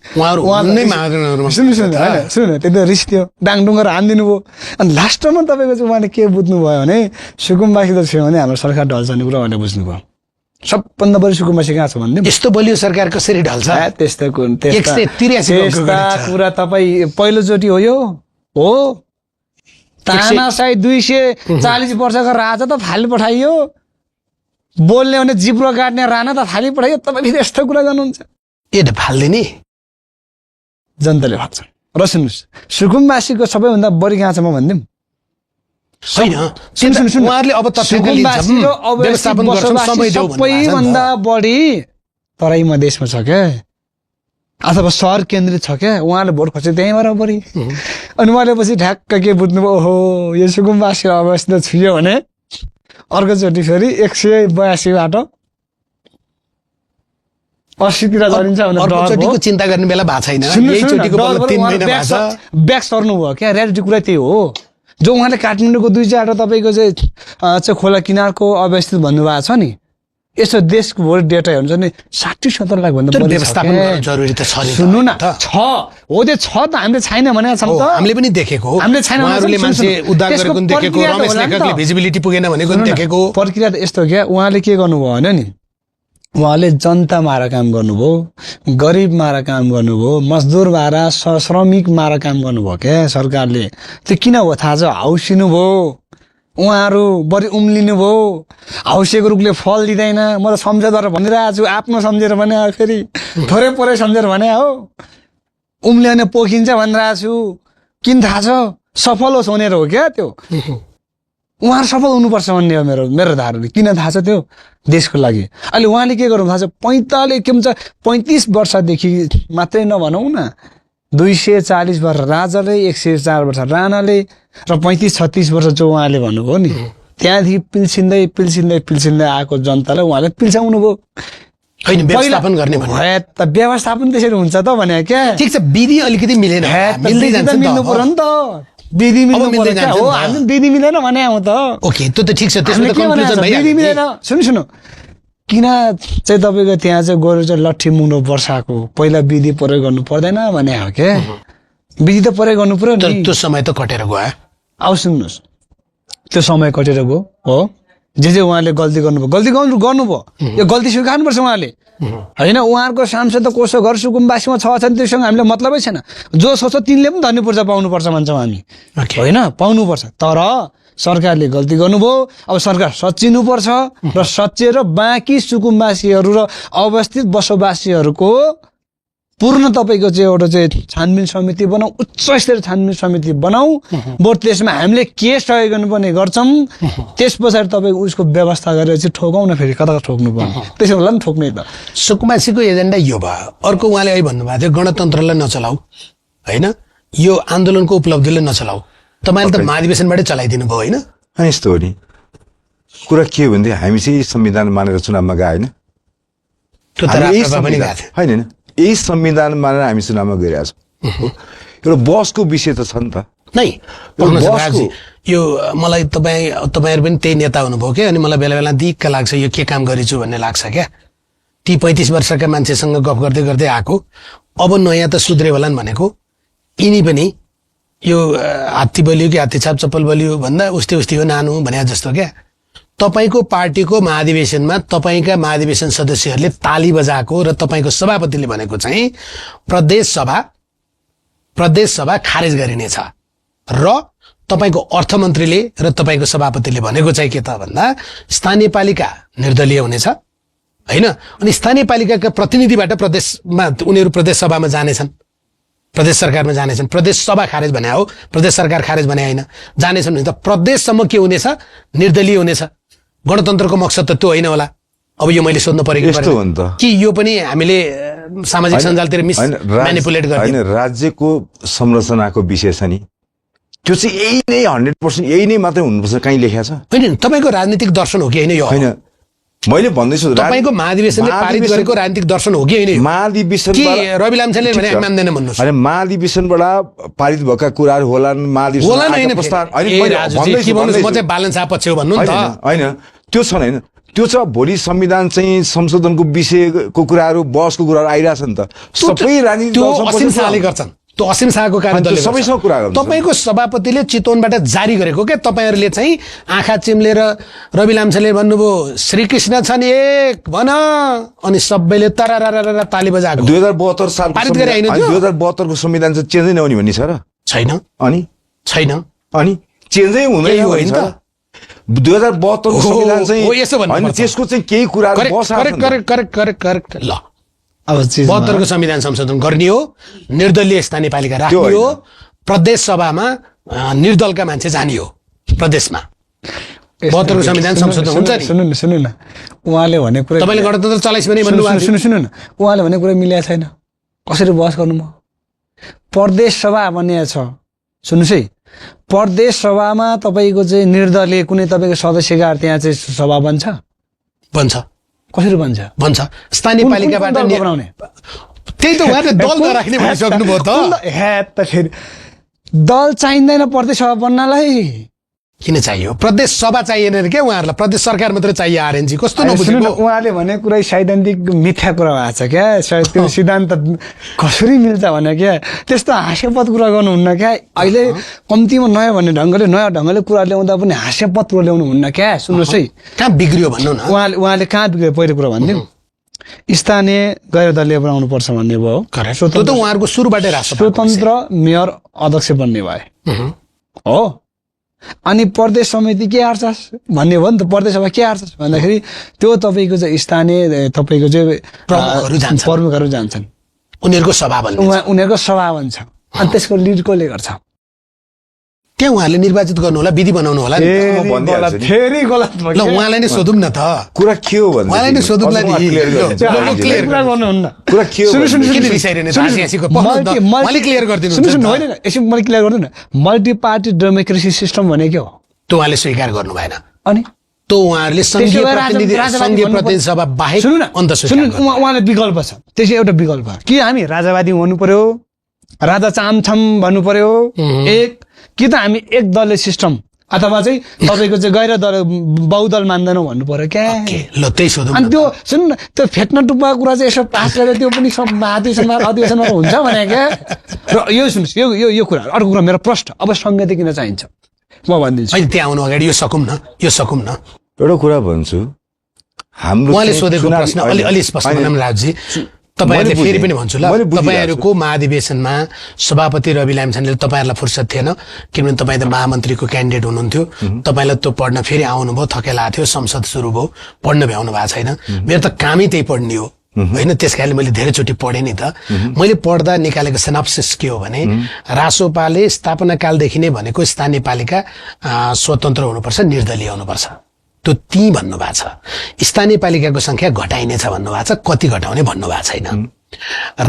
सुन्नु त्यो रिस थियो डाङडुङ्गर हानिदिनु भयो अनि लास्टमा तपाईँको चाहिँ उहाँले के बुझ्नुभयो भने सुकुम्बासी त थियो भने हाम्रो सरकार ढल्छ नि कुरा भनेर बुझ्नुभयो सबभन्दा बढी सुकुम्बासी कहाँ छ भन्ने यस्तो बलियो सरकार कसरी ढल्छ त्यस्तो 183 कुरा तपाईँ पहिलोचोटि हो यो हो तानाशाही 240 वर्षको राजा त फाली पठाइयो बोल्ने भने जिब्रो काट्ने राणा त फाली पठाइयो तपाईँ फेरि यस्तो कुरा गर्नुहुन्छ ए फाल्दिने जनताले फाल्छ र सुन्नुहोस् सुकुम्बासीको सबैभन्दा बढी कहाँ छ म भनिदिउँ उहाँहरूले अब सबैभन्दा बढी तराई मधेसमा छ क्या अथवा सहर केन्द्रित छ क्या उहाँले भोट खोज्छ त्यहीँबाट बढी अनि उहाँले पछि ढ्याक्क के बुझ्नुभयो ओहो यो सुकुम्बासी अवस्थित छुयो भने अर्कोचोटि फेरि 182बाट 80तिर झरिन्छ भने चिन्ता गर्ने बेला भएको छैन ब्याक सर्नुभयो क्या रियालिटी कुरा त्यही हो जो उहाँले काठमाडौँको 2-4 तपाईँको चाहिँ खोला किनारको अवस्थित भन्नुभएको छ नि यसो देशको भोट डेटा हुन्छ नि 60-70 लाख भन्दा बढी व्यवस्थापन जरुरी त छ नि सुन्नु न छ हो त्यो छ त हामीले छैन भने छौँ त हामीले पनि देखेको हामीले छैन उहाँहरूले मान्छे उद्धार गरेको पनि देखेको रमेश लेखकले भिजिबिलिटी पुगेन भनेको पनि देखेको प्रक्रिया त यस्तो क्या उहाँले के गर्नुभयो भने नि उहाँले जनता मारा काम गर्नुभयो गरिब मारा काम गर्नुभयो मजदुर मारा श्रमिक मारा काम गर्नुभयो क्या सरकारले त्यो किन हो थाहा छ हौसिनु भयो उहाँहरू बढी उम्लिनु भयो हौसिएको रुखले फल दिँदैन म त सम्झेर भनिरहेको छु आफ्नो सम्झेर भने फेरि थोरै पोरै सम्झेर भने हो उम्ल्यो भने पोखिन्छ भनिरहेको छु किन थाहा छ सफल होस् भनेर हो क्या त्यो उहाँहरू सफल हुनुपर्छ भन्ने हो मेरो धारणा किन थाहा छ त्यो देशको लागि अहिले उहाँले के गर्नु थाहा छ 35 वर्षदेखि मात्रै नभनौँ न 240 वर्ष राजाले 104 वर्ष राणाले र 35-36 वर्ष जो उहाँले भन्नुभयो नि त्यहाँदेखि पिल्सिँदै आएको जनतालाई उहाँले पिल्साउनु भयो व्यवस्थापन गर्ने त व्यवस्थापन त्यसरी हुन्छ त भने क्या ठिक छ विधि अलिकति मिलेन मिल्नु पर्यो नि त विधि मिलेन भने आउँ त ओके त्यो त ठिक छ त्यसमा त कन्क्लुजन भइहाल्यो विधि मिलेन सुन्नु किन चाहिँ तपाईँको त्यहाँ चाहिँ गएर चाहिँ लट्ठी मुङ्गो वर्षाको पहिला विधि प्रयोग गर्नु पर्दैन भने हो क्या विधि त प्रयोग गर्नु पर्यो नि त्यो समय त कटेर गयो अब सुन्नुहोस् त्यो समय कटेर गयो हो जे उहाँले गल्ती गर्नुभयो यो गल्ती स्वीकार्नुपर्छ उहाँले होइन उहाँहरूको सांसद त कसो घर सुकुम्बासीमा छ त्योसँग हामीलाई मतलबै छैन जो सोच्छ तिनले पनि धन्यपूर्ज पाउनुपर्छ भन्छौँ हामी होइन पाउनुपर्छ तर सरकारले गल्ती गर्नुभयो अब सरकार सच्चिनुपर्छ र सच्चिएर बाँकी सुकुम्बासीहरू र अवस्थित बसोबासीहरूको पूर्ण तपाईँको चाहिँ एउटा चाहिँ छानबिन समिति बनाऊ उच्च स्तरीय छानबिन समिति बनाऊ बरु त्यसमा हामीले के सहयोग गर्नुपर्ने गर्छौँ त्यस पछाडि तपाईँको उसको व्यवस्था गरेर चाहिँ ठोकाउँ न फेरि कता ठोक्नु पर्ने त्यसो होला नि ठोक्ने त सुकुम्बासीको एजेन्डा यो भयो अर्को उहाँले अहिले भन्नुभएको थियो गणतन्त्रलाई नचलाऊ होइन यो आन्दोलनको उपलब्धिलाई नचलाऊ तपाईँले त महाधिवेशनबाटै चलाइदिनु भयो होइन यस्तो हो नि कुरा के हो भने हामी चाहिँ संविधान मानेर चुनावमा गए होइन यही संविधान मानेर हामी चुनावमा गइरहेको छौँ एउटा बसको विषय त छ नि त नै यो मलाई तपाईँहरू पनि त्यही नेता हुनुभयो क्या अनि मलाई बेला बेला दिक्क लाग्छ यो के काम गरेछु भन्ने लाग्छ क्या ती 35 वर्षका मान्छेसँग गफ गर्दै गर्दै आएको अब नयाँ त सुध्रे होलान् भनेको यिनी पनि यो हात्ती बलियो कि हात्ती छाप चप्पल बलियो भन्दा उस्तै हो नानु भने जस्तो क्या तपाईँको पार्टीको महाधिवेशनमा तपाईँका महाधिवेशन सदस्यहरूले ताली बजाएको र तपाईँको सभापतिले भनेको चाहिँ प्रदेश सभा खारेज गरिनेछ र तपाईँको अर्थमन्त्रीले र तपाईँको सभापतिले भनेको चाहिँ के त भन्दा स्थानीय पालिका निर्दलीय हुनेछ होइन अनि स्थानीय पालिकाका प्रतिनिधिबाट प्रदेशमा उनीहरू प्रदेश सभामा जानेछन् प्रदेश सरकारमा जानेछन् प्रदेश सभा खारेज भने हो प्रदेश सरकार खारेज भने होइन जानेछन् भने त प्रदेशसम्म के हुनेछ निर्दलीय हुनेछ गणतन्त्रको मकसद त त्यो होइन होला अब यो मैले सोध्नु परेको कि यो पनि हामीले सामाजिक सञ्जालतिर म्यानिपुलेट गर्ने राज्यको संरचनाको विषय छ नि त्यो चाहिँ यही नै 100% यही नै मात्रै हुनुपर्छ कहीँ लेखेको छ होइन तपाईँको राजनीतिक दर्शन हो कि होइन यो होइन मैले भन्दैछु तपाईको महाधिवेशनले पारित गरेको राजनीतिक दर्शन हो कि होइन यो? महाधिवेशनबाट के रवि लामिछानेले भने मान्दैन भन्नुहोस्? अनि महाधिवेशनबाट पारित भएका कुराहरू होलान् महाधिवेशन होला नै आएका हैन प्रस्ताव फेरि। अनि ए मैले राजुजी, के भन्नुहोस्, म चाहिँ बालन शाह पक्ष हो भन्नु नि त। होइन त्यो छ होइन त्यो छ भोलि संविधान चाहिँ संशोधनको विषयको कुराहरू बहसको कुराहरू आइरहेछ नि त सबै राजनीतिक त्यो दलसँग असीम बसेको छ। शाहले गर्छन्, त्यो असीम शाहको अनि कार्यदलले त्यो सबैसँग गर्छ। कुरा गर्नुहुन्छ। तपाईँको सभापतिले चितवनबाट जारी गरेको के तपाईँहरूले चाहिँ आँखा चिम्लेर रवि लामिछानेले भन्नुभयो श्रीकृष्ण छन् एक भन, अनि सबैले तरारारा ताली बजाएको 2072 सालको पारित गरे होइन त्यो? 2072 को संविधान चाहिँ चेन्जै नहुने भन्ने छ र? छैन अनि चेन्जै हुँदैन यही होइन भन्छ त? 2072 को संविधान चाहिँ हो, यसो भन्नुपर्छ। होइन त्यसको चाहिँ केही कुराहरू बसाएको छ नि त। करेक्ट ल अब चिज 72 को संविधान संशोधन गर्ने हो, निर्दलीय स्थानीय पालिका राख्ने त्यो हो, होइन। प्रदेश सभामा निर्दलका मान्छे जाने हो प्रदेशमा। 72 को संविधान संशोधन हुन्छ नि। सुन्नु न उहाँले भने कुरा तपाईँले गणतन्त्र चलाइस भने भन्नुभएको थियो। सुन्नु न उहाँले भने कुरा मिलेको छैन। कसरी बहस गर्नु म? प्रदेश सभा भन्ने छ, सुन्नुहोस् है, प्रदेश सभामा तपाईँको चाहिँ निर्दलीय कुनै तपाईँको सदस्यका त्यहाँ चाहिँ सभा बन्छ? भन्छ कसरी बन्छ? स्थानीय पालिकाबाट दल बनाउने? त्यही त उहाँले दल नराख्ने भनिसक्नुभयो त। फेरि दल चाहिँदैन प्रदेश सभा बन्नलाई। किन चाहियो? प्रदेश सभा चाहिएन रे क्या उहाँहरूलाई? प्रदेश सरकार मात्रै चाहियो आरएनजी? कस्तो सुन्नु न, नबुझेको? उहाँले भने कुरा सैद्धान्तिक मिथ्या कुरा भएको छ क्या। त्यो सिद्धान्त कसरी मिल्छ भने क्या त्यस्तो हास्यपद कुरा गर्नुहुन्न क्या। अहिले कम्तीमा नयाँ ढङ्गले कुरा ल्याउँदा पनि हास्यपद कुरा ल्याउनु हुन्न क्या। सुन्नुहोस् है, कहाँ बिग्रियो भन्नु न। उहाँले कहाँ बिग्रियो पहिलो कुरा भनिदिउँ। स्थानीय गैर दलीय बनाउनु पर्छ भन्ने भयो। त्यो त उहाँहरूको सुरुबाटै राष्ट्र स्वतन्त्र मेयर अध्यक्ष बन्ने भए हो। अनि प्रदेश समिति के हार्छस् भन्ने हो नि त। प्रदेश सभा के हार्छस् भन्दाखेरि त्यो तपाईँको चाहिँ स्थानीय तपाईँको चाहिँ प्रमुखहरू जान्छन्, उनीहरूको सभा बन्छ। उनीहरूको सभा बन्छ अनि त्यसको लिड कसले गर्छ? त्यहाँ उहाँले निर्वाचित गर्नु होला, विधि बनाउनु होला नि। फेरि गलत भयो। ल उहाँलाई नै सोधौँ न त। कुरा के हो भन्दा उहाँलाई नै सोधौँला नि। क्लियर कुरा गर्नुहुन्न। कुरा के हो किन रिसाइरहने? मैले क्लियर गरिदिनु। सुन्नु होइन, यसो मैले क्लियर गर्दिनँ। मल्टी पार्टी डेमोक्रेसी सिस्टम भने के हो? त्यो उहाँले स्वीकार गर्नु भएन। अनि त्यो उहाँहरूले संघीय प्रतिनिधि सभा बाहेक सुन्नु न, अन्त उहाँले विकल्प छ। त्यसै एउटा विकल्प कि हामी राजावादी हुनु पर्यो, राजा चामछम भन्नु पर्यो एक, कि त हामी एक दलीय सिस्टम अथवा चाहिँ तपाईँको चाहिँ गैर दल बहुदल मान्दैनौँ भन्नु पर्यो क्या। ल त्यही सोधौँ। अनि त्यो सुन्नु न, त्यो फेट्न टुप्पा कुरा चाहिँ यसो पास गरेर त्यो पनि सब अधिवेशनमा हुन्छ भने क्या। र यो सुन्नुहोस्, यो कुरा अर्को कुरा मेरो प्रश्न, अब संगति किन चाहिन्छ म भनिदिन्छु। अहिले त्यहाँ आउनु अगाडि यो सकौँ न। एउटा कुरा भन्छु, हाम्रो उहाँले सोधेको प्रश्न अलि स्पष्ट बनाऊँ राजजी। तपाईँहरूले फेरि पनि भन्छु ल, तपाईँहरूको महाधिवेशनमा सभापति रवि लामिछानेले तपाईँहरूलाई फुर्सद थिएन किनभने तपाईँ त महामन्त्रीको क्यान्डिडेट हुनुहुन्थ्यो। तपाईँलाई त्यो पढ्न फेरि आउनुभयो, थकेला थियो, संसद सुरु भयो, पढ्न भ्याउनु भएको छैन। मेरो त कामै त्यही पढ्ने हो होइन, त्यस कारणले मैले धेरैचोटि पढेँ नि त। मैले पढ्दा निकालेको सिनाप्सिस के हो भने रासोपाले स्थापना कालदेखि नै भनेको स्थानीय पालिका स्वतन्त्र हुनुपर्छ, निर्दलीय हुनुपर्छ। त्यो ती भन्नुभएको छ। स्थानीय पालिकाको संख्या घटाइनेछ भन्नुभएको छ, कति घटाउने भन्नुभएको छैन।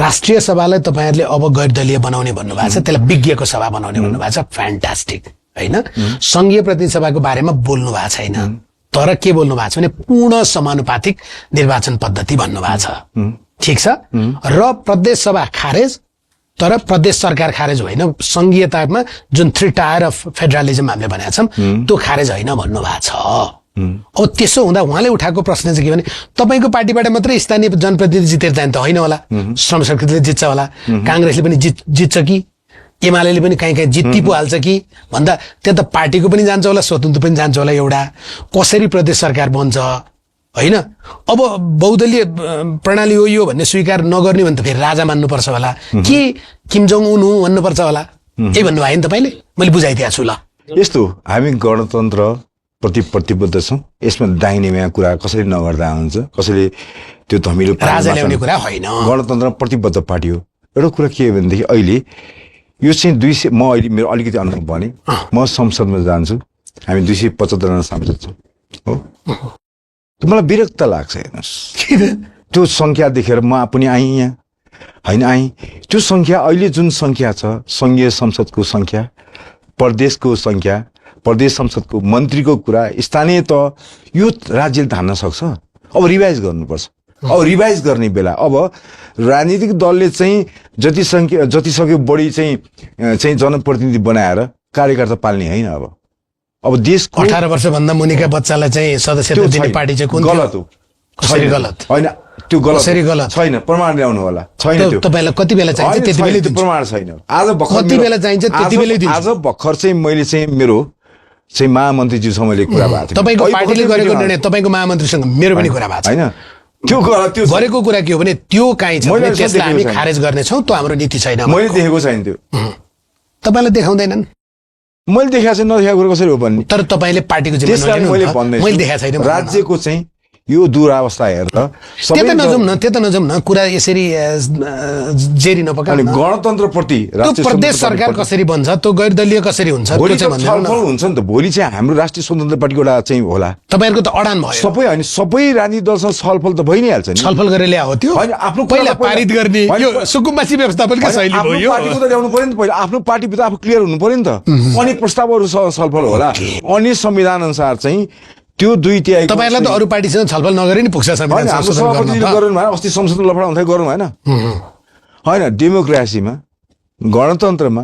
राष्ट्रिय सभालाई तपाईँहरूले अब गैर दलीय बनाउने भन्नुभएको छ, त्यसलाई विज्ञको सभा बनाउने भन्नुभएको छ। फ्यान्टास्टिक होइन। संघीय प्रतिनिधि सभाको बारेमा बोल्नु भएको छैन, तर के बोल्नु भएको छ भने पूर्ण समानुपातिक निर्वाचन पद्धति भन्नुभएको छ। ठिक छ। र प्रदेश सभा खारेज, तर प्रदेश सरकार खारेज होइन। संघीयतामा जुन 3 टायर अफ फेडरलिजम हामीले भनेका छौँ त्यो खारेज होइन भन्नुभएको छ। अब त्यसो हुँदा उहाँले उठाएको प्रश्न चाहिँ के भने तपाईँको पार्टीबाट मात्रै स्थानीय जनप्रतिनिधि जितेर जाने त होइन होला, श्रम सरकारले जित्छ होला, काङ्ग्रेसले पनि जित्छ कि, एमाले पनि कहीँ जित्ती पो हाल्छ कि भन्दा त्यहाँ त पार्टीको पनि जान्छ होला, स्वतन्त्र पनि जान्छ होला। एउटा कसरी प्रदेश सरकार बन्छ होइन। अब बहुदलीय प्रणाली हो यो भन्ने स्वीकार नगर्ने भने त फेरि राजा मान्नुपर्छ होला कि किम जोङ उन हो भन्नुपर्छ होला। यही भन्नुभयो नि तपाईँले, मैले बुझाइदिएको छु। ल यस्तो हामी गणतन्त्र प्रति प्रतिबद्ध छौँ। यसमा दाहिने बायाँ कुरा कसरी नगर्दा हुन्छ, कसैले त्यो धमिलो राजा ल्याउने कुरा होइन। गणतन्त्र प्रतिबद्ध पार्टी हो। एउटा कुरा के हो भनेदेखि अहिले यो चाहिँ 200 म अहिले मेरो अलिकति अनुभव भने म संसदमा जान्छु, हामी 275 जना सांसद छौँ हो। मलाई विरक्त लाग्छ हेर्नुहोस्, त्यो सङ्ख्या देखेर म पनि आएँ यहाँ होइन आएँ। त्यो सङ्ख्या अहिले जुन सङ्ख्या छ, सङ्घीय संसदको सङ्ख्या, प्रदेशको सङ्ख्या, प्रदेश संसदको मन्त्रीको कुरा, स्थानीय त यो राज्यले धान्न सक्छ। अब रिभाइज गर्नुपर्छ। अब रिभाइज गर्ने बेला अब राजनीतिक दलले चाहिँ जतिसक्यो बढी चाहिँ जनप्रतिनिधि बनाएर कार्यकर्ता पाल्ने होइन। अब देशको 18 वर्षभन्दा मुनिका बच्चालाई चाहिँ सदस्यता दिने पार्टी चाहिँ कुन गलत हो। कसरी गलत होइन त्यो कसरी गलत छैन, प्रमाण ल्याउनु होला। छैन त्यो तपाईलाई कति बेला चाहिन्छ त्यति बेलै दिन्छु। प्रमाण छैन। आज भर्खर कति बेला चाहिन्छ त्यति बेलै दिन्छु। आज भर्खर चाहिँ मैले चाहिँ मेरो चाहिँ महामन्त्रीज्यूसँग मैले कुरा भएको थियो। तपाईको पार्टीले गरेको निर्णय तपाईको महामन्त्रीसँग मेरो पनि कुरा भएको छ हैन। त्यो गरेको कुरा के हो भने त्यो काहीँ छ भने त्यसलाई हामी खारेज गर्नेछौँ, त्यो हाम्रो नीति छैन। मैले देखेको छैन त्यो। तपाईलाई देखाउँदैनन्? मैले देखाएको छैन, नदेखाएको कुरा कसरी हो भन्ने। तर तपाईले पार्टीको मैले देखाएको छैन। राज्यको चाहिँ यो दुरावस्था हेर त। त्यता नजाउँ न कुरा यसरी जेरी नपकाउनु। गणतन्त्रप्रति त्यो प्रदेश सरकार कसरी बन्छ, त्यो गैर दलीय कसरी हुन्छ, भोलि छलफल हुन्छ नि त। भोलि चाहिँ हाम्रो राष्ट्रिय स्वतन्त्र पार्टीको एउटा चाहिँ होला। तपाईहरुको त अडान भयो। सबै हैन, सबै राजनीतिक दलसँग छलफल त भइ नै हाल्छ नि। छलफल गरेर ल्याओ त्यो। हैन, आफ्नो पहिला पारित गर्ने यो सुकुम्बासी व्यवस्थापनकै शैली हो यो। पार्टीको त ल्याउनु पर्यो नि त पहिला। आफ्नो पार्टीभित्र आफू क्लियर हुनु पर्यो नि त। अनि प्रस्तावहरु छलफल होला। अनि संविधान अनुसार चाहिँ त्यो 2/3 तपाईहरुलाई त अरु पार्टीसँग छलफल नगरी नि पुग्छ संविधान संशोधन गर्नु भएन। अस्ति संसदमा लफडा हुँदै गर्नु भएन। हैन, डेमोक्रेसीमा गणतन्त्रमा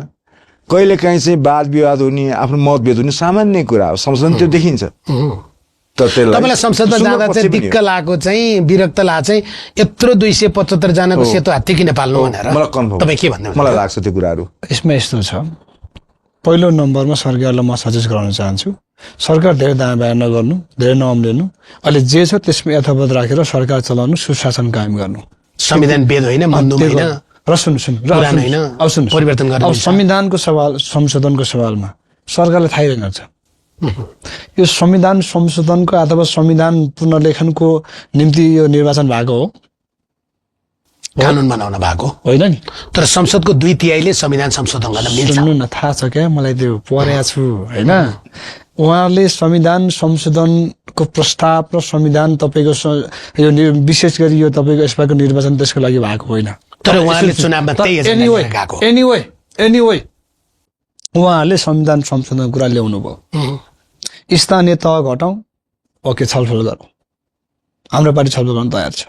कहिले काहीँ चाहिँ वाद विवाद हुने, आफ्नो मतभेद हुने सामान्य कुरा हो। संसदमा त्यो देखिन्छ। तपाईलाई संसदमा जाँदा चाहिँ दिक्क लागेको चाहिँ विरक्त लागेको चाहिँ यत्रो 275 जनाको सेतो हात्ती किन पाल्नु भनेर मलाई कन्फर्म। तपाई के भन्नुहुन्छ? मलाई लाग्छ त्यो कुराहरु। यसमा यस्तो छ, पहिलो नम्बरमा सरकारलाई म सजेस्ट गर्न चाहन्छु, सरकार धेरै दायाँ बायाँ नगर्नु, धेरै नअम्लिनु। अहिले जे छ त्यसमा यथावत राखेर सरकार चलाउनु, सुशासन कायम गर्नु। संविधान वेद होइन, मन्दुम होइन, र सुन्नु परिवर्तन गर्ने। अब संविधानको सवाल, संशोधनको सवालमा सरकारलाई थाहै रहेछ यो संविधान संशोधनको अथवा संविधान पुनर्लेखनको निम्ति यो निर्वाचन भएको हो, कानून बनाउन भएको होइन नि। तर संसदको 2/3 संविधान संशोधन गर्न मिल्छ। सुन्नु न, थाहा छ क्या मलाई, त्यो पढेको छु होइन। उहाँले संविधान संशोधनको प्रस्ताव र संविधान तपाईको यो विशेष गरी यो तपाईको यसपाको निर्वाचन त्यसको लागि भएको होइन। तर उहाँले चुनावमा त्यही एजेन्डा लिएर गएको। एनीवे उहाँले संविधान संशोधनको कुरा ल्याउनु भयो। स्थानीय तह घटाउँ, ओके, छलफल गरौँ। हाम्रो पार्टी छलफल गर्न तयार छ।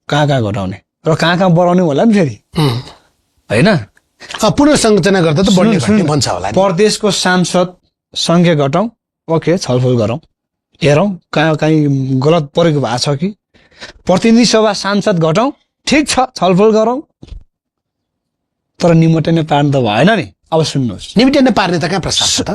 कहाँ घटाउने र कहाँ बढाउने होला नि फेरि, होइन? पुनर्संरचना गर्दा त बढ्ने भन्छ होला। प्रदेशको सांसद संख्या घटाउँ, ओके, छलफल गरौँ, हेरौँ कहाँ काहीँ गलत परेको भएको छ कि। प्रतिनिधि सभा सांसद घटाउँ, ठिक छ, छलफल गरौँ, तर निमोटेने पार्नु त भएन नि। अब सुन्नुहोस्, निमोटेने पार्ने त कहाँ प्रस्ताव छ त?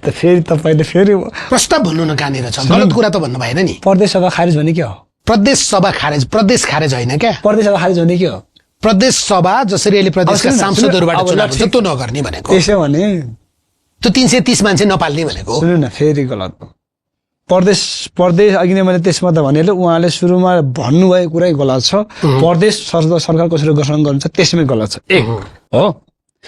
फेरि तपाईँले फेरि प्रस्ताव भन्नु न, कहाँनिर छ? गलत कुरा त भन्नु भएन नि। प्रदेश सभा खारेज भने के हो? प्रदेश सभा खारेज, प्रदेश खारेज होइन क्या। प्रदेश सभा खारेज भने के हो? प्रदेश सभा जसरी अहिले प्रदेशका सांसदहरूबाट चुनाव हुन्छ त्यो नगर्ने भनेको। त्यसो भने त्यो 330 मान्छे नपाल्ने भनेको। सुन्नु न, फेरि गलत हो। प्रदेश अघि नै मैले त्यसमा त भने उहाँले सुरुमा भन्नुभएको कुरै गलत छ। प्रदेश सरकार कसरी गठन गर्नुहुन्छ त्यसमै गलत छ। एक हो,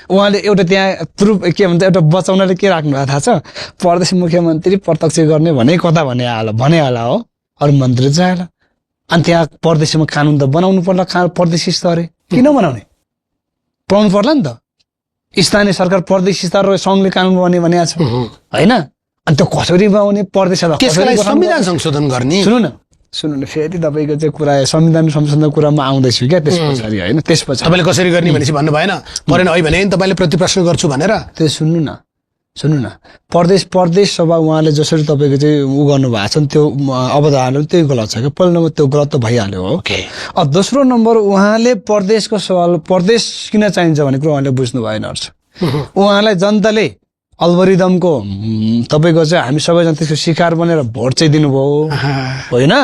उहाँले एउटा त्यहाँ प्रुफ के भन्छ, एउटा बचाउनले के राख्नु भएको थाहा छ? प्रदेश मुख्यमन्त्री प्रत्यक्ष गर्ने भने कता भने होला हो, अरू मन्त्री चाहिँ अनि त्यहाँ प्रदेशमा कानुन त बनाउनु पर्ला। प्रदेश स्तरै किन बनाउने? पाउनु पर्ला नि त। स्थानीय सरकार प्रदेश स्तर र संघले कानुन बनाउने भनेको छ होइन? अनि त्यो कसरी बनाउने? प्रदेश संविधान संशोधन गर्ने। सुन्नु न, फेरि तपाईँको चाहिँ कुरा संविधान संशोधनको कुरामा आउँदैछु क्या त्यस पछाडि, होइन? त्यसपछि तपाईँले कसरी गर्ने भनेपछि भन्नु भएन, परेन है भने तपाईँले प्रतिप्रश्न गर्छु भनेर। त्यो सुन्नु न, प्रदेश सभा उहाँले जसरी तपाईँको चाहिँ उ गर्नु भएको छ नि, त्यो अवधारणा त्यही गलत छ क्या। पहिलो नम्बर त्यो गलत त भइहाल्यो हो। अब दोस्रो नम्बर उहाँले प्रदेशको सवाल, प्रदेश किन चाहिन्छ भन्ने कुरो उहाँले बुझ्नु भएन रहेछ। उहाँलाई जनताले अल्गोरिदमको तपाईँको चाहिँ हामी सबैजना त्यसको शिकार बनेर भोट चाहिँ दिनुभयो होइन?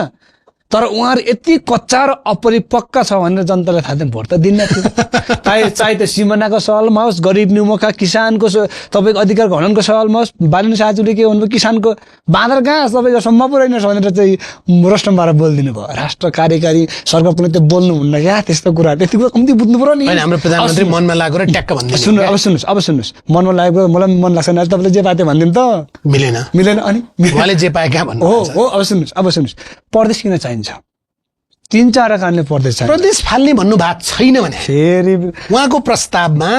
तर उहाँहरू यति कच्चा र अपरिपक्व छ भनेर जनतालाई थाहा थियो, भोट त दिन्न थियो। चाहे त सिमानाको सवालमा होस्, गरिब निमुखा किसानको तपाईँको अधिकार हननको सवालमा होस्, बालिन साजुले के भन्नुभयो, किसानको बाँदर घाँस तपाईँको सम्म पुऱ्याइनुहोस् भनेर चाहिँ रस्टम पारेर बोलिदिनु भयो। राष्ट्र कार्यकारी सरकार पनि त्यो बोल्नुहुन्न क्या, त्यस्तो कुरा त्यति कुरा कम्ती बुझ्नु पर्यो नि। हाम्रो प्रधानमन्त्री मनमा लागेर ट्याक्क भन्दै सुन्नुहोस्, मनमा लागेको मलाई मन लाग्छ नि, तपाईँले जे पाए भनिदिनु त मिलेन। अनि उहाँले जे पाए कहाँ भन्नु हो। अब सुन्नुहोस्, प्रदेश किन चाहिन्छ? 3-4 कारणले प्रदेश छैन प्रदेश फाल्ने भन्नु भएको छैन भने फेरि उहाँको प्रस्तावमा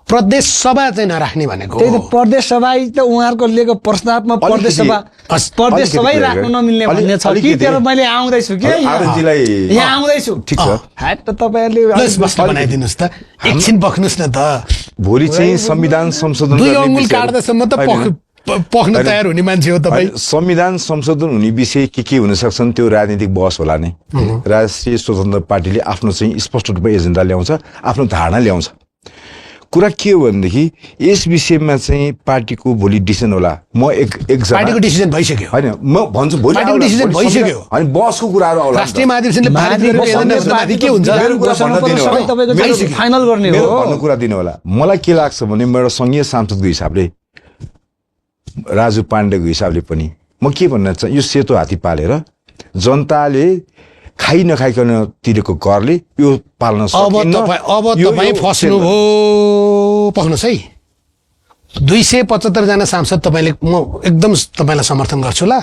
प्रदेश सभा चाहिँ नराख्ने भनेको त्यही त प्रदेश सभा त उहाँहरूको लिएको प्रस्तावमा प्रदेश सभै राख्नु नमिल्ने भन्ने छ कि तर मैले आउँदैछु कि यहाँ आउँदैछु ठिक छ हात त तपाईँहरूले स्पष्ट बनाइदिनुहोस् त एकछिन बस्नुहोस् न त भोलि चाहिँ संविधान संशोधन 2 अङ्गुल काट्दासम्म त पख्न तयार हुने मान्छे हो तपाईँ संविधान संशोधन हुने विषय के हुन सक्छन् त्यो राजनीतिक बहस होला नै राष्ट्रिय स्वतन्त्र पार्टीले आफ्नो चाहिँ स्पष्ट रूपमा एजेन्डा ल्याउँछ आफ्नो धारणा ल्याउँछ कुरा के हो भनेदेखि यस विषयमा चाहिँ पार्टीको भोलि डिसिजन होला म एकजना पार्टीको डिसिजन भइसक्यो हैन म भन्छु भोलि पार्टीको डिसिजन भइसक्यो अनि बहसको कुराहरू आउला राष्ट्रिय महाधिवेशनले पारित गरेको एजेन्डामाथि के हुन्छ तपाईँको फाइनल गर्ने मेरो हो भन्नु कुरा दिनु होला मलाई के लाग्छ भने मेरो संघीय सांसदको हिसाबले राजु पाण्डेको हिसाबले पनि म के भन्न चाहन्छु यो सेतो हात्ती पालेर जनताले खाइ नखाइकन तिरेको करले यो पाल्न सकिन्न अब तपाईँ फस्नुभयो पख्नुहोस् है 275 जना सांसद तपाईँले म एकदम तपाईँलाई समर्थन गर्छु ल